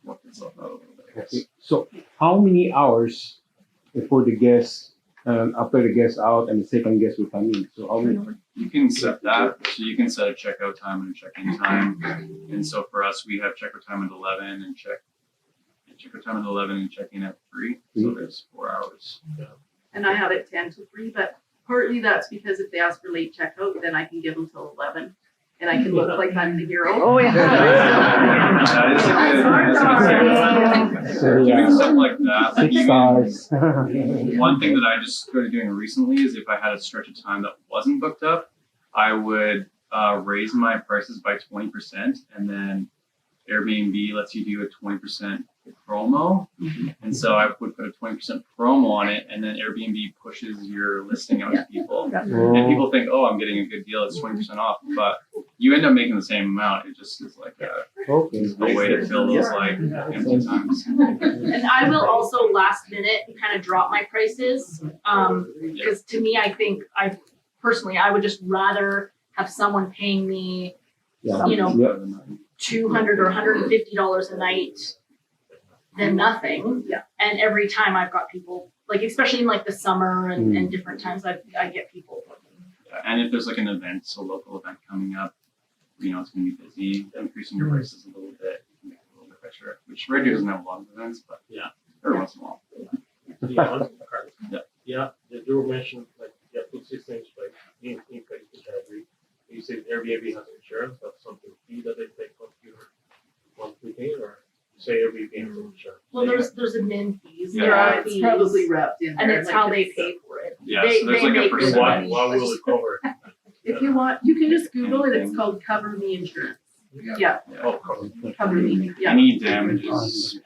worked itself out a little bit, I guess. Okay. So how many hours before the guests, after the guests out and the second guest will come in? So how many? You can set that, so you can set a checkout time and a check-in time, and so for us, we have checkout time at 11 and checkout time at 11 and check-in at 3, so there's 4 hours. And I have it 10 to 3, but partly that's because if they ask for late checkout, then I can give them till 11 and I can look like I'm the hero. Oh, yeah. Doing stuff like that. Like 6 stars. one thing that I just started doing recently is if I had a stretch of time that wasn't booked up, I would raise my prices by 20%, and then Airbnb lets you do a 20% promo. And so I would put a 20% promo on it, and then Airbnb pushes your listing out to people. And people think, oh, I'm getting a good deal, it's 20% off. But you end up making the same amount. It just is like a way to fill those like empty times. And I will also last minute kind of drop my prices. Because to me, I think I would just rather have someone paying me, $200 or $150 a night than nothing. Yeah. And every time I've got people, like especially in like the summer and different times, I get people booking. Yeah, and if there's like an event, a local event coming up, it's going to be busy. Increasing your prices a little bit, make it a little bit better. Which Red Deer doesn't have a lot of events, but every once in a while. You were mentioning food systems like increase which I agree. You said Airbnb has insurance, that's something fee that they take off your monthly thing, or you say Airbnb has insurance? Well, there's admin fees. Yeah. There are It's fees, probably wrapped in there. and it's like how they pay for it. Yeah, They- so there's they like a make good percentage. money. Why will it cover it? If you want, you can just Google it. It's called Cover Me Insurance. Yeah, Oh, cover. Cover Me. Yeah. Any damages,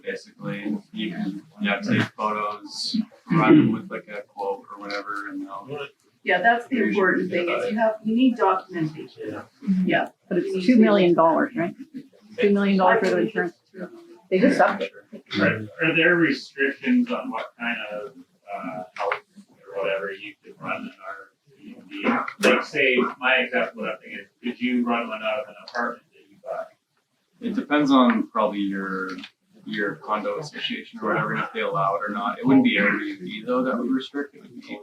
basically. You have to take photos, provide them with like a quote or whatever, and they'll. Yeah, that's the important thing is you need documentation. Yeah. But it's $2 million, right? $2 million for the insurance. They just upped it. Are there restrictions on what kind of house or whatever you could run in Airbnb? Like say, my example, what I'm thinking is, could you run one out of an apartment that you buy? It depends on probably your condo association or whatever, and if they allow it or not. It wouldn't be Airbnb though that would restrict. It would be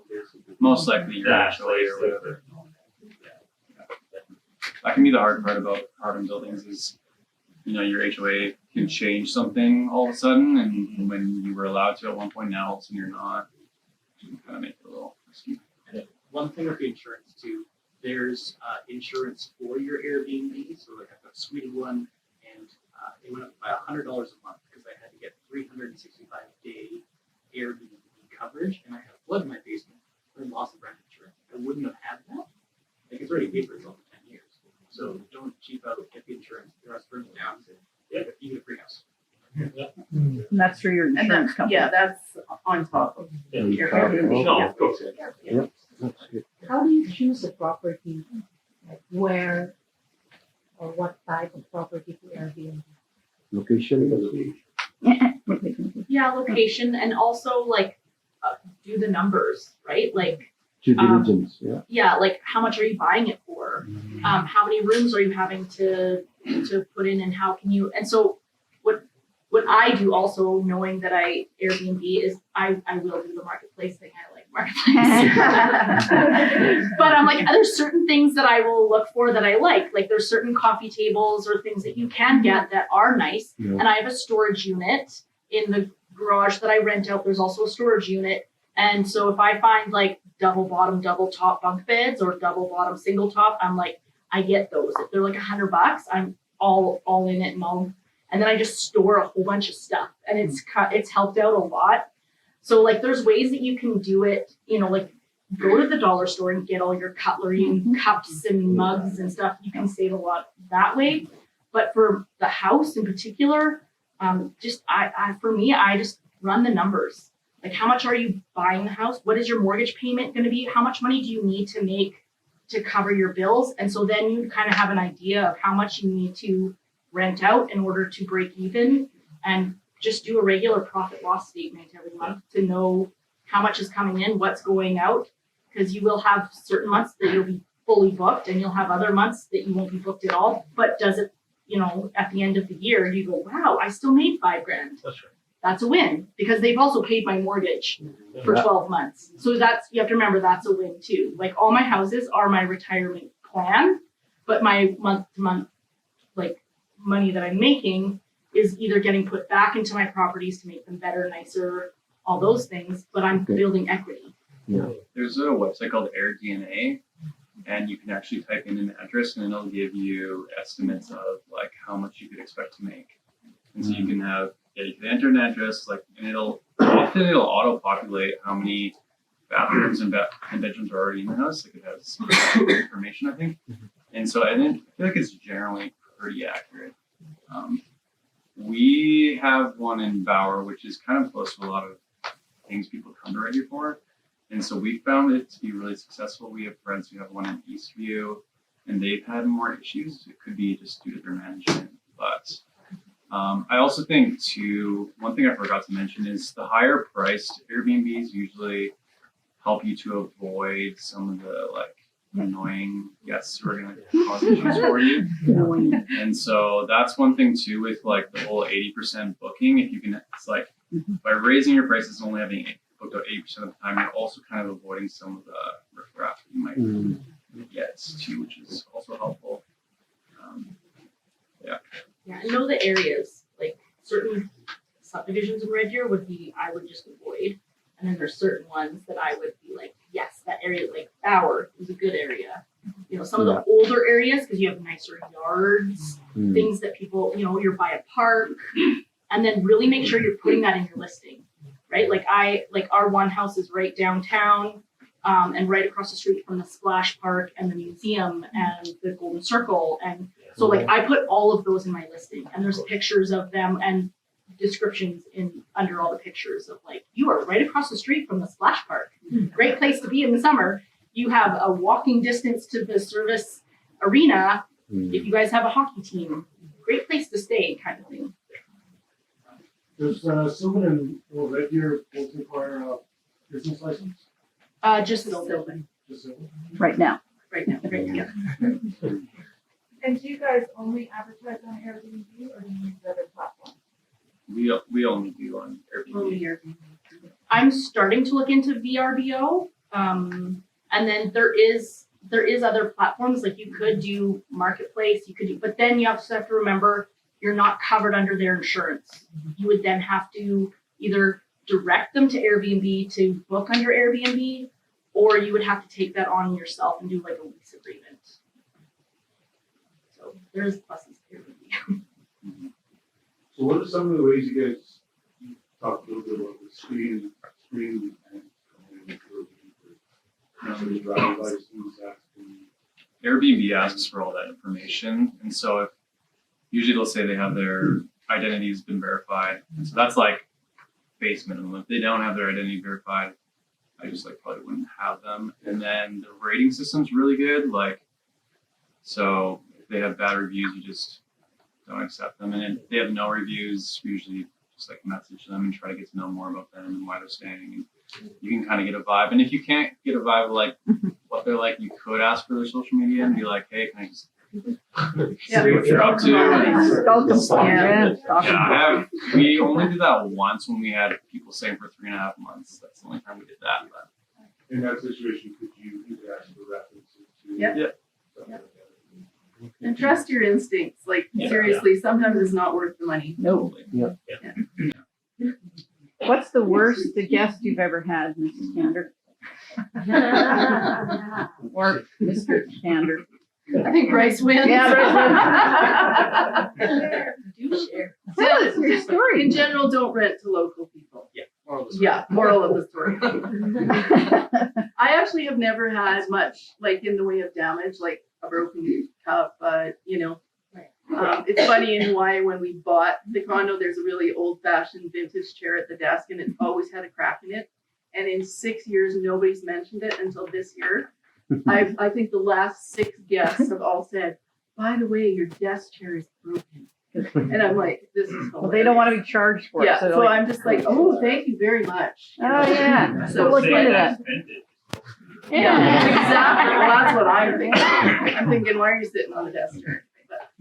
most likely your HOA or whatever. That can be the hard part about apartment buildings is, your HOA can change something all of a sudden, and when you were allowed to at one point, now all of a sudden you're not. You can kind of make it a little risky. One thing with the insurance too, there's insurance for your Airbnb. So like I've got a Sweden one, and it went up by $100 a month because I had to get 365-day Airbnb coverage, and I had a flood in my basement for loss of rent insurance. I wouldn't have had that. Like it's already paid for itself for 10 years. So don't cheap out, get the insurance. Your house burns down, you get a free house. And that's through your And insurance that, company. yeah, that's on top of your Airbnb. No, of course. Yeah, that's good. How do you choose a property? Like where or what type of property to Airbnb? Location. Yeah, location and also like do the numbers, right? Like Due diligence, yeah. like how much are you buying it for? How many rooms are you having to put in, and how can you? And so what I do also, knowing that I Airbnb, is I will do the marketplace thing. I like marketplace, but I'm like there's certain things that I will look for that I like. Like there's certain coffee tables or things that you can get that are nice, Yeah. and I have a storage unit in the garage that I rent out. There's also a storage unit. And so if I find like double bottom, double top bunk beds or double bottom, single top, I'm like, I get those. If they're like $100, I'm all in it and then I just store a whole bunch of stuff, and it's helped out a lot. So like there's ways that you can do it, like go to the dollar store and get all your cutlery and cups and mugs and stuff. You can save a lot that way. But for the house in particular, for me, I just run the numbers. Like how much are you buying the house? What is your mortgage payment going to be? How much money do you need to make to cover your bills? And so then you kind of have an idea of how much you need to rent out in order to break even, and just do a regular profit loss statement every month to know how much is coming in, what's going out, because you will have certain months that you'll be fully booked and you'll have other months that you won't be booked at all. But does it, at the end of the year, you go, wow, I still made $5,000. That's right. That's a win, because they've also paid my mortgage for 12 months. So you have to remember that's a win too. Like all my houses are my retirement plan, but my month to month, like money that I'm making is either getting put back into my properties to make them better, nicer, all those things, but I'm building equity. Yeah. There's a website called AirDNA, and you can actually type in an address, and it'll give you estimates of like how much you could expect to make. And so you can you can enter an address, and it'll auto-populate how many bathrooms and bedrooms are already in the house. Like it has information, I think. And so I feel like it's generally pretty accurate. We have one in Bauer, which is kind of close to a lot of things people come to Red Deer for. And so we found it to be really successful. We have friends who have one in Eastview, and they've had more issues. It could be just due to their management. But I also think, too, one thing I forgot to mention is the higher priced Airbnbs usually help you to avoid some of the annoying guests who are going to cause issues for you. And so that's one thing too with the whole 80% booking. If you can, it's by raising your prices and only having booked out 80% of the time, you're also kind of avoiding some of the riffraff that you might get too, which is also helpful. Yeah, and know the areas. Like certain subdivisions in Red Deer I would just avoid. And then there's certain ones that I would be like, yes, that area, like Bauer, is a good area. Some of the older areas, because you have nicer yards, things that people, you're by a park, and then really make sure you're putting that in your listing, right? Our one house is right downtown, and right across the street from the Splash Park and the museum and the Golden Circle. And so I put all of those in my listing, and there's pictures of them and descriptions under all the pictures of you are right across the street from the Splash Park. Great place to be in the summer. You have a walking distance to the service arena. If you guys have a hockey team, great place to stay, kind of thing. Does someone in Red Deer both require a business license? Just Sylvan. Just Sylvan? Right now. Right now. And do you guys only advertise on Airbnb or do you use other platforms? We only do on Airbnb. I'm starting to look into VRBO, and then there is other platforms. You could do Marketplace, but then you have to remember you're not covered under their insurance. You would then have to either direct them to Airbnb to book under Airbnb, or you would have to take that on yourself and do like a lease agreement. So there's pluses to Airbnb. So what are some of the ways you guys talked a little bit about the screen and driver's license, Airbnb asks for all that information, and so if usually they'll say they have their identity has been verified, and so that's like base minimum. If they don't have their identity verified, I just like probably wouldn't have them. And then the rating system's really good. Like, so if they have bad reviews, you just don't accept them. And if they have no reviews, we usually just like message them and try to get to know more about them and why they're staying. And you can kind of get a vibe. And if you can't get a vibe of like what they're like, you could ask for their social media and be like, hey, can I just see what you're up to? We only did that once when we had people staying for 3.5 months. That's the only time we did that. But in that situation, could you either ask for references to? Yep. Yeah. And trust your instincts. Like Yeah. seriously, sometimes it's not worth the money. No. What's the worst guest you've ever had, Mrs. Kander? Or Mr. Kander? I think Bryce wins. Yeah, Do share. Tell us your story. In general, don't rent to local people. Yeah, moral of the story. I actually have never had much like in the way of damage, like a broken cup, it's funny in Hawaii when we bought the condo, there's a really old fashioned vintage chair at the desk and it always had a crack in it. And in 6 years, nobody's mentioned it until this year. I think the last 6 guests have all said, by the way, your desk chair is broken. And I'm like, this is hilarious. Well, they don't want to be charged for it. Yeah, so like, I'm just like, oh, thank you very much. oh yeah. So look into that. Yeah, exactly. Well, that's what I'm thinking. I'm thinking, why are you sitting on the desk chair? But,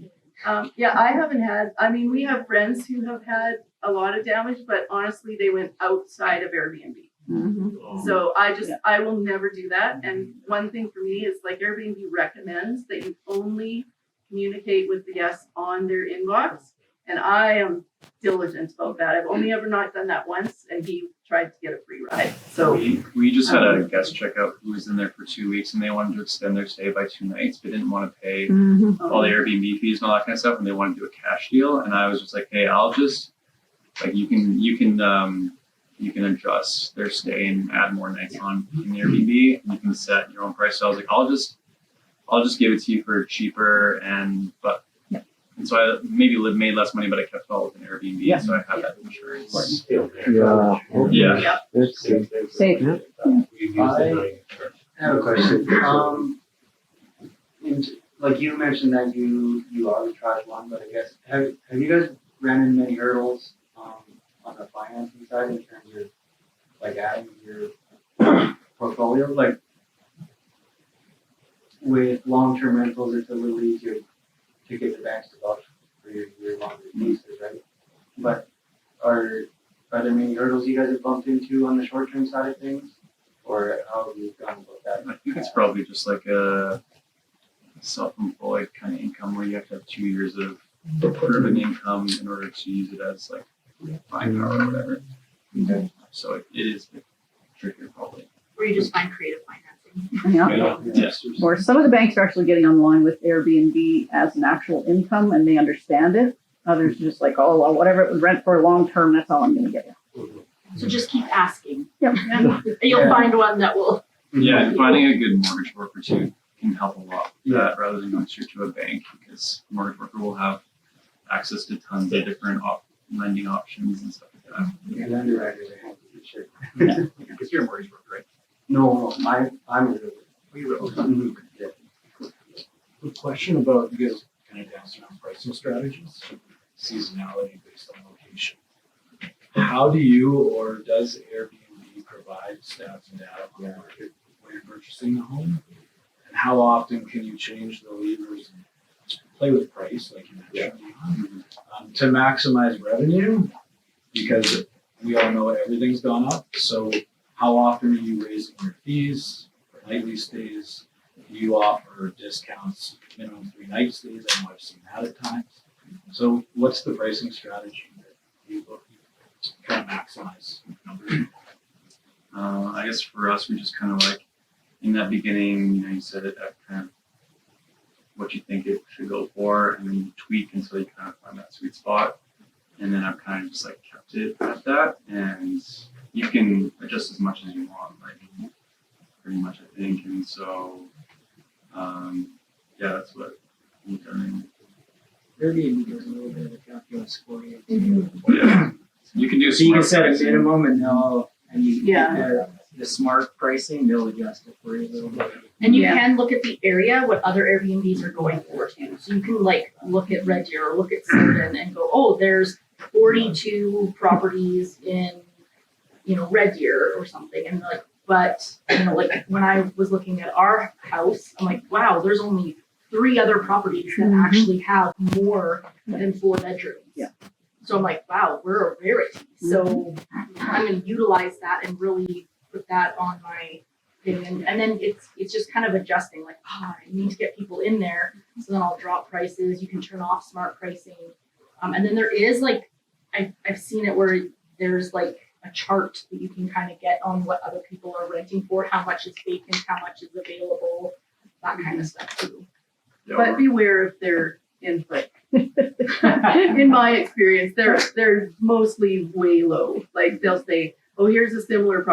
I haven't had, we have friends who have had a lot of damage, but honestly, they went outside of Airbnb. Mm-hmm. So I will never do that. And one thing for me is like Airbnb recommends that you only communicate with the guests on their inbox. And I am diligent about that. I've only ever not done that once, and he tried to get a free ride. So we just had a guest checkout who was in there for 2 weeks, and they wanted to extend their stay by 2 nights, but didn't want to pay all the Airbnb fees and all that kind of stuff, and they wanted to do a cash deal. And I was just like, hey, I'll just like you can adjust their stay and add more nights on in the Airbnb, and you can set your own price. So I was like, I'll just give it to you for cheaper, and so I maybe made less money, but I kept it all within Airbnb, so I have that insurance. Yeah. That's Safe. I have a question. Like you mentioned that you arbitrage one, but I guess have you guys ran into many hurdles on the financing side in terms of like adding your portfolio? Like with long-term rentals, it's a little easier to get the banks to vouch for your longer leases, right? But are there many hurdles you guys have bumped into on the short-term side of things, or how have you gone about that? I think it's probably just like a self-employed kind of income where you have to have 2 years of proven income in order to use it as like buying power or whatever. Okay. So it is trickier probably. Or you just find creative financing. Yeah. Yes. Or some of the banks are actually getting online with Airbnb as an actual income and they understand it. Others are just like, oh, well, whatever it would rent for long term, that's all I'm going to get you. So just keep asking. Yep. And you'll find one that will. Yeah, and finding a good mortgage broker too can help a lot with that rather than going straight to a bank, because the mortgage broker will have access to tons of different lending options and stuff like that. And underwriters, I have to be sure. Because you're a mortgage broker, right? No, I'm a realtor. A question about, you guys kind of danced around pricing strategies, seasonality based on location. How do you or does Airbnb provide stats and data on the market when you're purchasing a home? And how often can you change the levers and play with price, like you mentioned, to maximize revenue? Because we all know everything's gone up. So how often are you raising your fees for nightly stays? Do you offer discounts, minimum 3 night stays? I know I've seen that at times. So what's the pricing strategy that you look to kind of maximize numbers? I guess for us, we just kind of like in that beginning, you said it at kind of what you think it should go for, and then you tweak until you kind of find that sweet spot. And then I've kind of just like kept it at that, and you can adjust as much as you want, like pretty much I think. And so, yeah, that's what we've done. Airbnb does a little bit of the calculus for you. Yeah, you can do. So you can smart set a pricing. minimum and you Yeah. the smart pricing, they'll adjust it for you a little bit. And you Yeah. can look at the area, what other Airbnbs are going for too. So you can like look at Red Deer or look at Sylvan and go, oh, there's 42 properties in, Red Deer or something. And like, but, like when I was looking at our house, I'm like, wow, there's only 3 other properties that actually have more than 4 bedrooms. Yeah. So I'm like, wow, we're a rarity. So I'm going to utilize that and really put that on my thing. And then it's just kind of adjusting, like, I need to get people in there. So then I'll drop prices. You can turn off smart pricing. And then there is like, I've seen it where there's like a chart that you can kind of get on what other people are renting for, how much is vacant, how much is available, that kind of stuff too. Yeah, But beware of their input. In my experience, they're mostly way low. Like they'll say, "Oh, here's a similar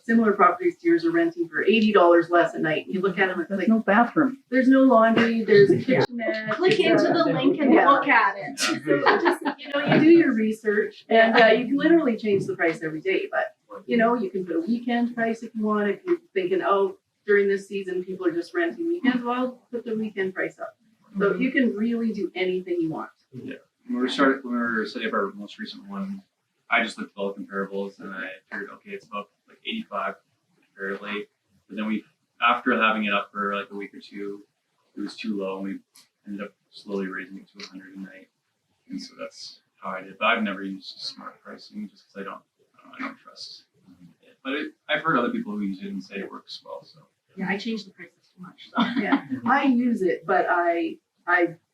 similar properties to yours are renting for $80 less a night." And you look at them, it's There's like, no bathroom. there's no laundry, there's a kitchenette. Click into the link and Yeah. look at it. So just you do your research, and you can literally change the price every day. But you can put a weekend price if you want. If you're thinking, oh, during this season people are just renting weekends, well, put the weekend price up. So you can really do anything you want. Yeah. When we were setting up our most recent one, I just looked at all the comparables and I figured, okay, it's about like 85 comparatively. But then after having it up for like a week or two, it was too low, and we ended up slowly raising it to 100 a night. And so that's how I did. But I've never used smart pricing just because I don't trust it. But I've heard other people who use it and say it works well. So Yeah, I changed the prices too much. So. Yeah, I use it, but I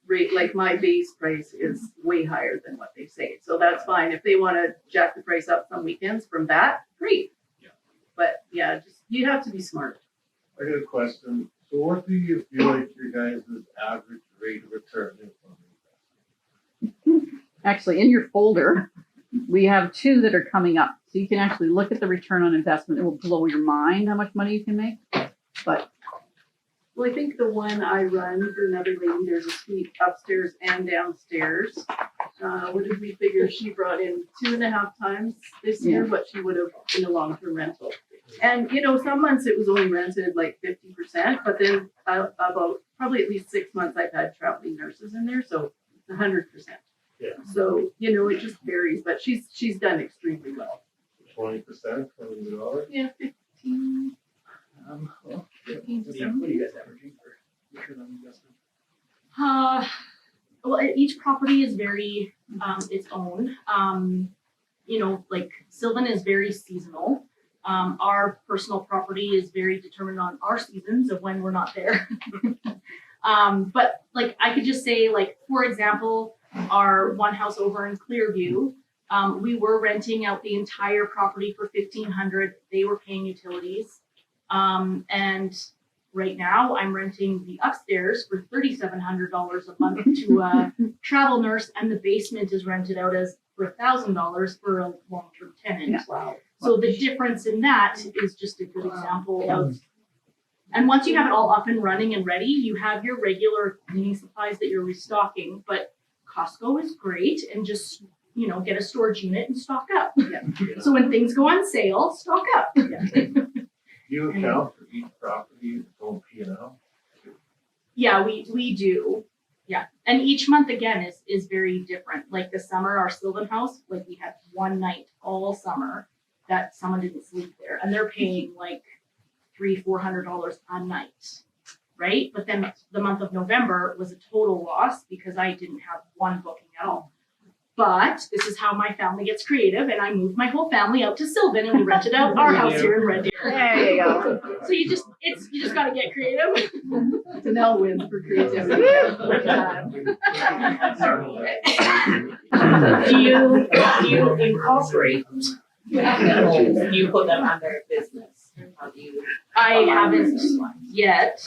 rate, like, my base price is way higher than what they say. So that's fine. If they want to jack the price up some weekends from that, great. Yeah. But yeah, just you have to be smart. I got a question. So what do you feel like your guys' average rate of return is on Actually, in your folder, we have 2 that are coming up. So you can actually look at the return on investment. It will blow your mind how much money you can make. But Well, I think the one I run for another lady, there's a suite upstairs and downstairs. What did we figure? She brought in 2.5 times this year what she would have in a long-term rental. And some months it was only rented like 50%, but then about probably at least 6 months I've had traveling nurses in there, so it's 100%. Yeah. So it just varies, but she's done extremely well. 20%, $20? Yeah, 15. Well, 15 to what are you guys averaging for return on investment? Well, each property is very its own. Like Sylvan is very seasonal. Our personal property is very determined on our seasons of when we're not there. But like I could just say, like, for example, our one house over in Clearview, we were renting out the entire property for $1,500. They were paying utilities. And right now I'm renting the upstairs for $3,700 a month to a travel nurse, and the basement is rented out as for $1,000 for a long-term tenant. Yeah. Wow. So the difference in that is just a good example of, and once you have it all up and running and ready, you have your regular cleaning supplies that you're restocking, but Costco is great, and just, get a storage unit and stock up. Yeah. So when things go on sale, stock up. You account for each property, its own P&L? Yeah, we do. Yeah. And each month again is very different. Like the summer, our Sylvan house, like we had one night all summer that someone didn't sleep there, and they're paying like $300-400 a night. Right? But then the month of November was a total loss because I didn't have one booking at all. But this is how my family gets creative, and I moved my whole family out to Sylvan, and we rented out our house here in Red Deer. there you go. So you just gotta get creative. Dynelle wins for creativity. Do you incorporate homes? Do you put them under business? How do you? I haven't yet.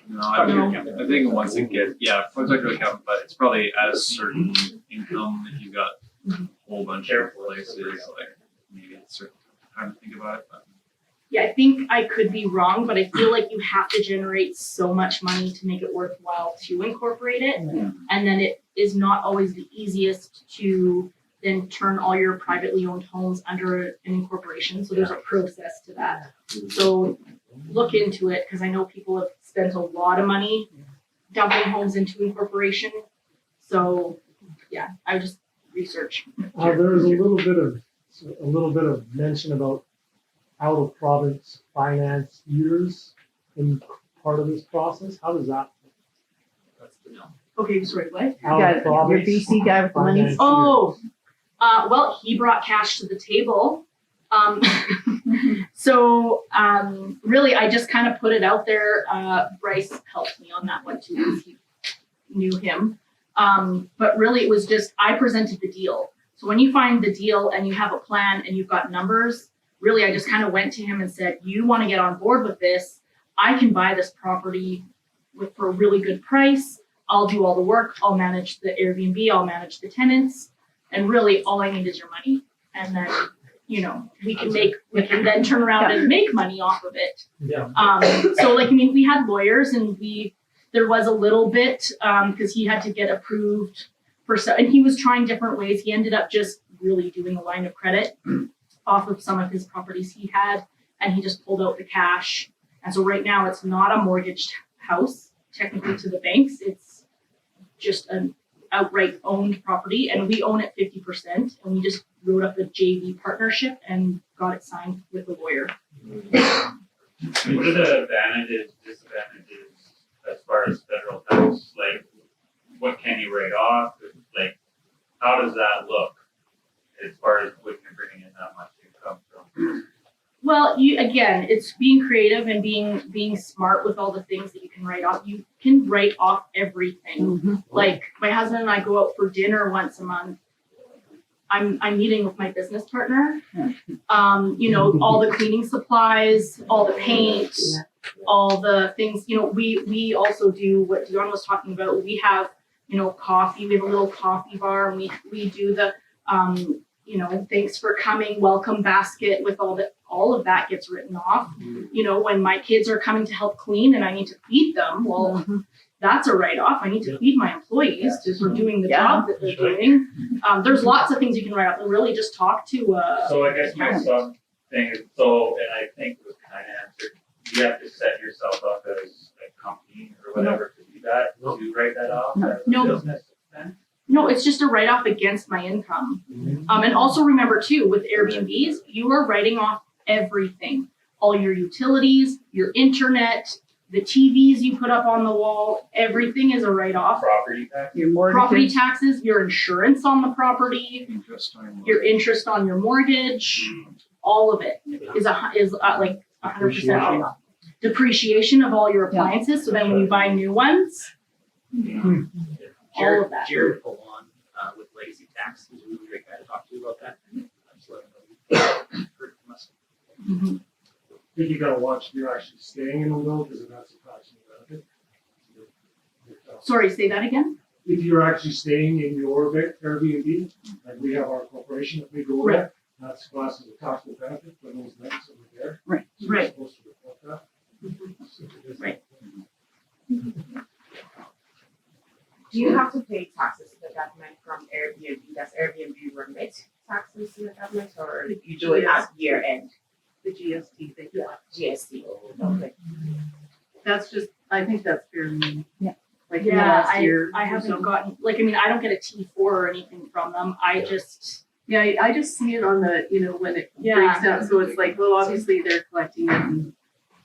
No, I think once it gets, once I really count, but it's probably at a certain income if you've got a whole bunch of places, like maybe it's a certain time to think about it, but. Yeah, I think I could be wrong, but I feel like you have to generate so much money to make it worthwhile to incorporate it. And then it is not always the easiest to then turn all your privately owned homes under an incorporation. So there's a process to that. So look into it, because I know people have spent a lot of money dumping homes into incorporation. So yeah, I would just research. There is a little bit of mention about out of province finance years in part of this process. How does that? That's the no. Okay, sorry, what? You got your BC guy with the money. finance Oh, well, he brought cash to the table. So really, I just kind of put it out there. Bryce helped me on that one too, because he knew him. But really, it was just, I presented the deal. So when you find the deal and you have a plan and you've got numbers, really, I just kind of went to him and said, you want to get on board with this? I can buy this property for a really good price. I'll do all the work. I'll manage the Airbnb. I'll manage the tenants. And really, all I need is your money. And then, we can then turn around and make money off of it. Yeah. So we had lawyers, and there was a little bit, because he had to get approved and he was trying different ways. He ended up just really doing a line of credit off of some of his properties he had, and he just pulled out the cash. And so right now it's not a mortgaged house technically to the banks. It's just an outright owned property, and we own it 50%, and we just wrote up a JV partnership and got it signed with a lawyer. What are the advantages, disadvantages as far as federal tax? Like, what can you write off? Like, how does that look as far as when you're bringing in that much income from? Well, it's being creative and being smart with all the things that you can write off. You can write off everything. Mm-hmm. Like, my husband and I go out for dinner once a month. I'm meeting with my business partner. All the cleaning supplies, all the paint, all the things. We also do what Dion was talking about. We have coffee. We have a little coffee bar, and we do the thanks for coming, welcome basket with all of that gets written off. When my kids are coming to help clean and I need to feed them, well, that's a write-off. I need to feed my employees for doing the job that they're doing. There's lots of things you can write off, and really just talk to. So I guess my sub thing is, and I think it was kind of answered, you have to set yourself up as a company or whatever to do that, to write that off. No. Business then? No, it's just a write-off against my income. And also remember too, with Airbnbs, you are writing off everything. All your utilities, your internet, the TVs you put up on the wall, everything is a write-off. Property tax? Your mortgage. Property taxes, your insurance on the property, your interest on your mortgage, all of it is like 100% write-off. Depreciation of all your appliances, so then when you buy new ones, all of that. Jared pulled on with legacy tax. He's a really great guy to talk to about that. I'm just letting him know. Heard from us. Mm-hmm. I think you gotta watch if you're actually staying in a will, because that's a tax benefit. Sorry, say that again? If you're actually staying in your Airbnb, like we have our corporation that we go Right. with, that's classed as a taxable benefit for those nights that we're there. Right. So we're Right. supposed to report that. So it is- Right. Do you have to pay taxes to the government from Airbnb? Does Airbnb remit taxes to the government, or you do it at year end? The GST thing. GST. Okay. That's just, I think that's fairly mean. Yeah. Like in the Yeah, last year. I or haven't so. gotten, I don't get a T4 or anything from them. I just, Yeah, I just see it on the, when it Yeah. breaks down, so it's like, well, obviously they're collecting it and.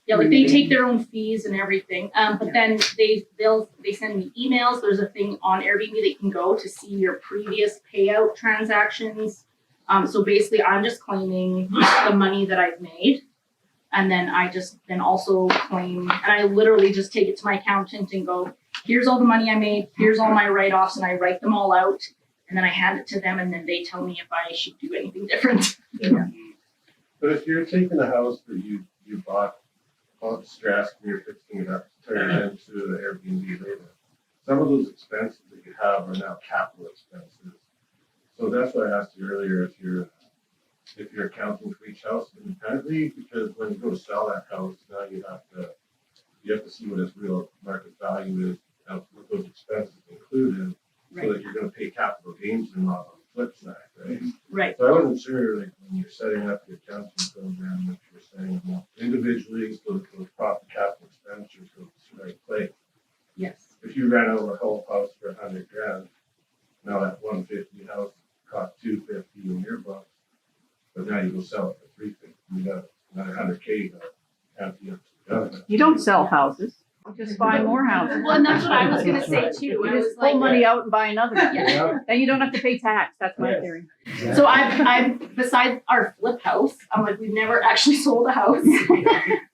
they take their own fees and everything. But then they send me emails. There's a thing on Airbnb that you can go to see your previous payout transactions. So basically I'm just claiming the money that I've made. And then I just then also claim, and I literally just take it to my accountant and go, here's all the money I made, here's all my write-offs, and I write them all out. And then I hand it to them, and then they tell me if I should do anything different. But if you're taking a house that you you bought stress and you're fixing it up to turn it into an Airbnb later. Some of those expenses that you have are now capital expenses. So that's why I asked you earlier if you're accounting for each house independently, because when you go to sell that house, now you have to see what its real market value is, with those expenses included, so that you're going to pay capital gains and not on the flip side, right? Right. So I wasn't sure, like, when you're setting up your accounting program, if you're saying, well, individually, so that those proper capital expenditures go to the right place. Yes. If you ran over a whole house for $100,000, now that 150 house cost $250 in your books, but now you go sell it for $350. You got another $100K you got to empty up to the government. You don't sell houses. You just buy more houses. Well, and that's what I was gonna say too. You I was just pull like, money out and buy another. Yeah. Then you don't have to pay tax. That's my theory. So I've besides our flip house, I'm like, we've never actually sold a house.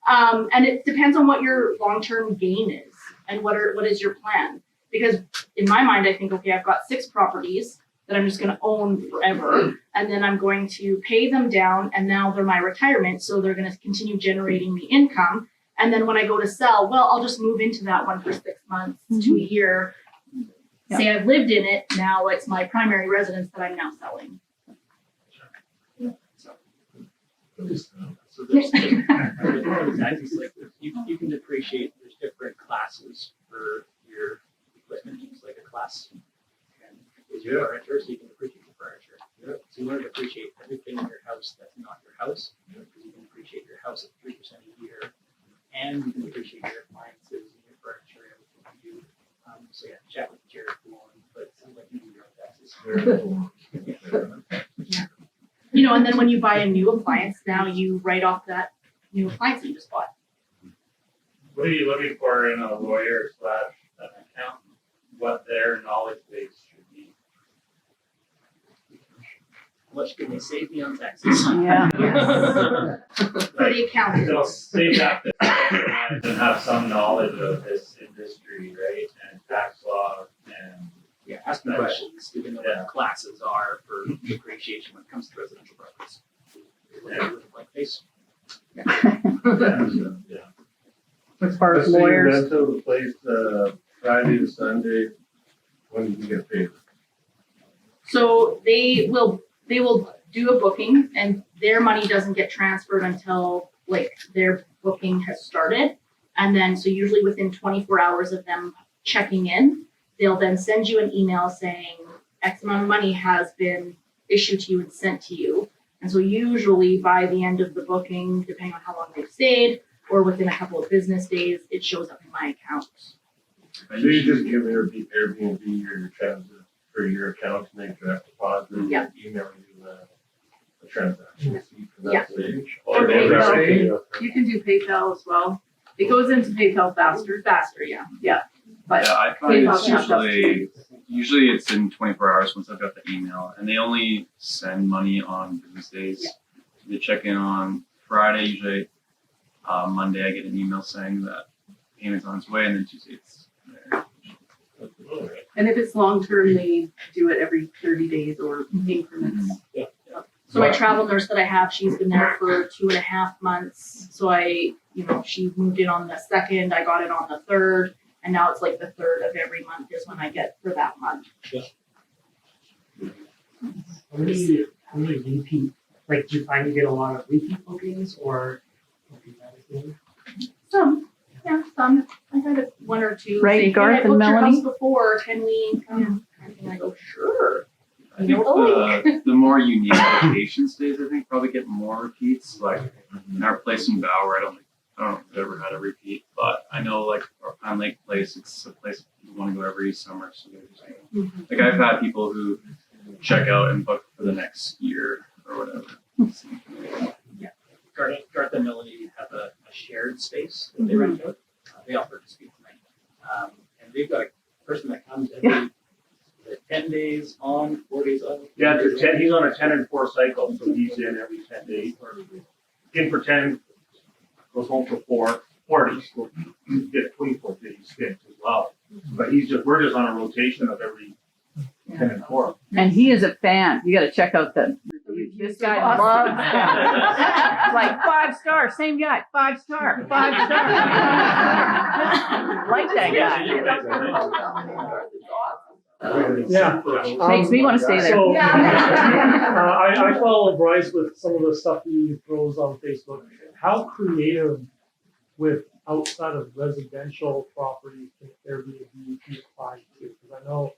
And it depends on what your long-term gain is and what is your plan. Because in my mind, I think, okay, I've got 6 properties that I'm just gonna own forever. And then I'm going to pay them down, and now they're my retirement, so they're gonna continue generating me income. And then when I go to sell, well, I'll just move into that one for 6 months to a year. Yeah. Say I've lived in it, now it's my primary residence that I'm now selling. So there's exactly like you can depreciate. There's different classes for your equipment. It's like a class, and is your furniture, so you can depreciate your furniture. So you want to depreciate everything in your house that's not your house, because you can depreciate your house at 3% a year, and you can depreciate your appliances and your furniture and everything you do. So yeah, chat with Jared Coulon, but it sounds like you do your own taxes. You know, and then when you buy a new appliance, now you write off that new appliance that you just bought. What are you looking for in a lawyer / an accountant? What their knowledge base should be? How much can they save me on taxes? Yeah. For the accountant. They'll say that and have some knowledge of this industry, right? And tax law and Yeah, ask me questions, given what the classes are for depreciation when it comes to residential properties. Like face. As far as Let's say you lawyers, rental the place Friday to Sunday, when you can get paid. So they will do a booking, and their money doesn't get transferred until like their booking has started. And then so usually within 24 hours of them checking in, they'll then send you an email saying X amount of money has been issued to you and sent to you. And so usually by the end of the booking, depending on how long they've stayed, or within a couple of business days, it shows up in my account. So you just give Airbnb your transit for your account to make direct deposit, and Yeah. email you a transaction receipt from Yeah. that stage. Or PayPal. You can do PayPal as well. It goes into PayPal faster. Faster, yeah. But Yeah, I find it's PayPal usually it's in 24 hours once I've got the email, and they only send money on business days. They check in on Friday, usually Monday I get an email saying that payment's on its way, and then Tuesday it's there. And if it's long term, they do it every 30 days or increments. So my travel nurse that I have, she's been there for 2.5 months. So she moved in on the 2nd, I got it on the 3rd, and now it's like the 3rd of every month is when I get for that month. How many repeat, like, do you find you get a lot of repeat bookings or? Some. I had 1 or 2. Right, say, hey, Garth I and booked your Melanie? house before, can we come? And I go, sure. I think the more unique location stays, I think probably get more repeats. Like in our place in Bauer, I don't know if I've ever had a repeat, but I know like our Pine Lake place, it's a place you want to go every summer. So like I've had people who check out and book for the next year or whatever. Garth and Melanie have a shared space that they rent out. They offer to speak tonight. And they've got a person that comes every 10 days on, 4 days off. Yeah, he's on a 10 and 4 cycle, so he's in every 10 days. Or in for 10, goes home for 4, 40. So you get 24 days fixed as well. But we're just on a rotation of every 10 and 4. and he is a fan. You got to check out this This guy loves that. Like 5-star, same guy, 5-star, 5-star. Like that guy. Yeah. Makes me want to stay there. So, I follow Bryce with some of the stuff he throws on Facebook. How creative with outside of residential property can Airbnb be applied to? Because I know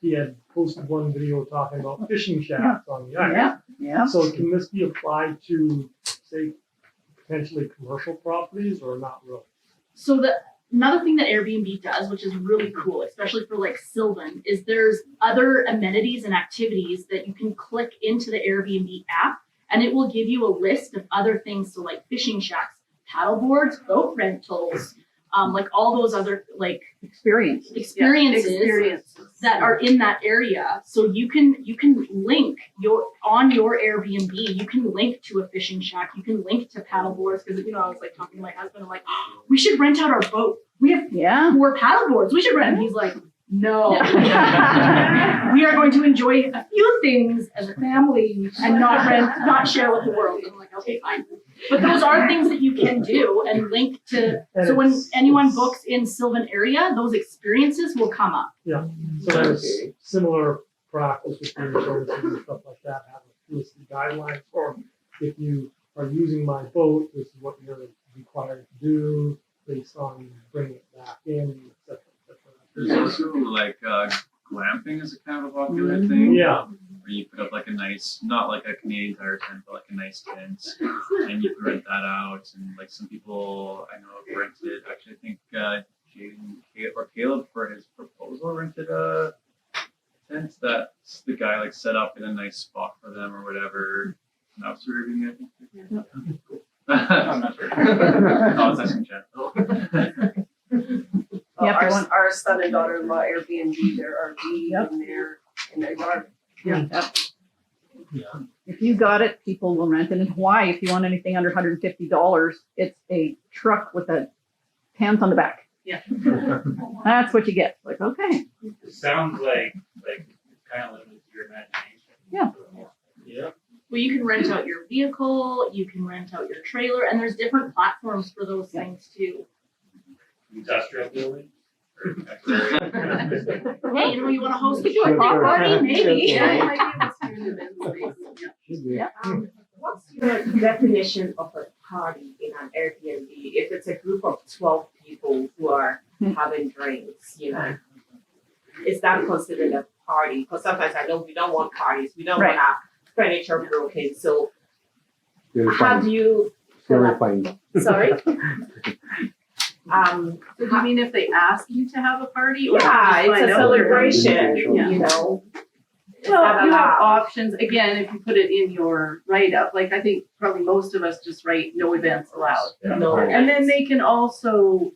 he had posted one video talking about fishing shacks on the ice. Yeah. So can this be applied to, say, potentially commercial properties or not really? So another thing that Airbnb does, which is really cool, especially for like Sylvan, is there's other amenities and activities that you can click into the Airbnb app, and it will give you a list of other things. So like fishing shacks, paddle boards, boat rentals, like all those other like experiences that are in that area. So you can link on your Airbnb, you can link to a fishing shack, you can link to paddle boards, because I was like talking to my husband, I'm like, oh, we should rent out our boat. We have 4 paddle boards. We should rent. And he's like, no. We are going to enjoy a few things as a family and not share with the world. I'm like, okay, fine. But those are things that you can do and link to. So when anyone books in Sylvan area, those experiences will come up. Yeah. So there's similar practice with the insurances and stuff like that, have a list of guidelines, or if you are using my boat, this is what you're required to do based on bringing it back in, et cetera. There's also like glamping is a kind of a popular thing. Yeah. Where you put up like a nice, not like a Canadian Tire tent, but like a nice tent, and you can rent that out. And like some people I know have rented. Actually, I think Jaden or Caleb for his proposal rented a tent that the guy like set up in a nice spot for them or whatever. And that was through Airbnb, I think. Cool. I'm not sure. Oh, it's nice and chat. Our son and daughter-in-law Airbnb their RV in their yard. If you got it, people will rent it. In Hawaii, if you want anything under $150, it's a truck with a tent on the back. Yeah. That's what you get. Like, okay. It sounds like kind of limited to your imagination. Yeah. Yeah. Well, you can rent out your vehicle, you can rent out your trailer, and there's different platforms for those things too. Industrial building. Hey, you want to host a party? Maybe. What's your definition of a party in an Airbnb? If it's a group of 12 people who are having drinks, is that considered a party? Because sometimes I know we don't want parties, we don't want our furniture broken. So how do you? Sorry. So do you mean if they ask you to have a party? Or it's a celebration, Well, you have options. Again, if you put it in your write-up, like I think probably most of us just write no events allowed. No. And then they could ask,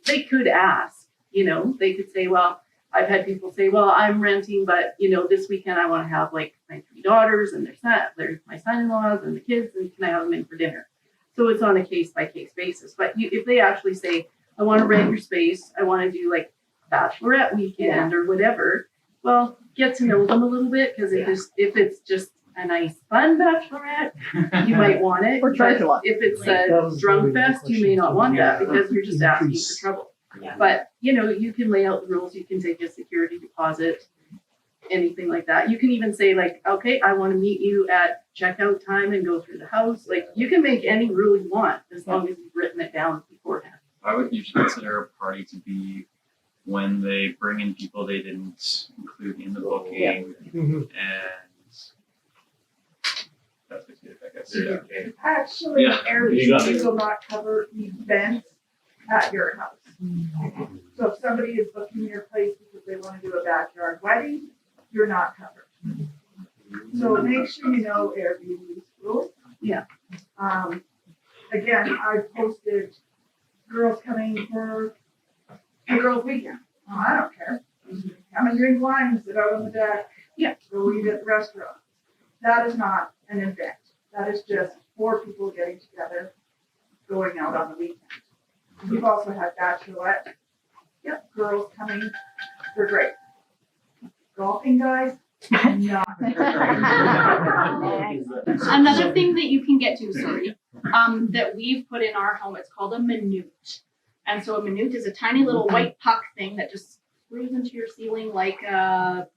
they could say, well, I've had people say, well, I'm renting, but this weekend I want to have like my 3 daughters and there's my son-in-laws and the kids, and can I have them in for dinner? So it's on a case-by-case basis. But if they actually say, I want to rent your space, I want to do like bachelorette weekend or whatever, well, get to know them a little bit, because if it's just a nice fun bachelorette, you might want it. Or charge a lot. If it's a drunk fest, you may not want that, because you're just asking for trouble. But you can lay out the rules. You can take a security deposit, anything like that. You can even say like, okay, I want to meet you at checkout time and go through the house. Like you can make any rule you want as long as you've written it down beforehand. I would usually consider a party to be when they bring in people they didn't include in the booking, and that's what it, I guess. Actually, Airbnb will not cover events at your house. So if somebody is booking your place because they want to do a backyard wedding, you're not covered. So make sure you know Airbnb's rules. Yeah. Again, I posted girls coming for a girls' weekend. Oh, I don't care. Come and drink wine, sit out on the deck. Yeah. Go eat at the restaurant. That is not an event. That is just 4 people getting together, going out on the weekend. We've also had bachelorette. Yep, girls coming. They're great. Golfing guys, Another thing that you can get to, that we've put in our home, it's called a minute. And so a minute is a tiny little white puck thing that just screws into your ceiling like a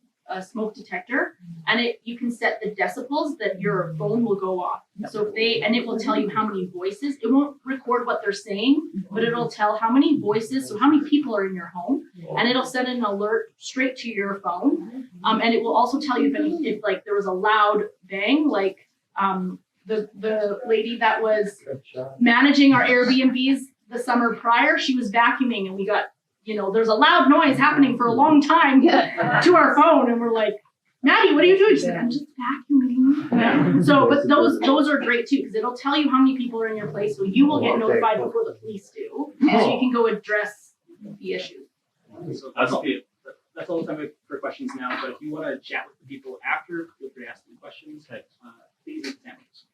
smoke detector, and you can set the decibels that your phone will go off. So it will tell you how many voices. It won't record what they're saying, but it'll tell how many voices, so how many people are in your home, and it'll send an alert straight to your phone. And it will also tell you if like there was a loud bang, like the lady that was managing our Airbnbs the summer prior, she was vacuuming, and we got, there's a loud noise happening for a long time to our phone, and we're like, Maddie, what are you doing? She's like, I'm just vacuuming. Yeah. So, but those are great too, because it'll tell you how many people are in your place, so you will get notified before the police do, so you can go address the issue. So that's all the time for questions now, but if you want to chat with the people after, feel free to ask them questions. Please examine this.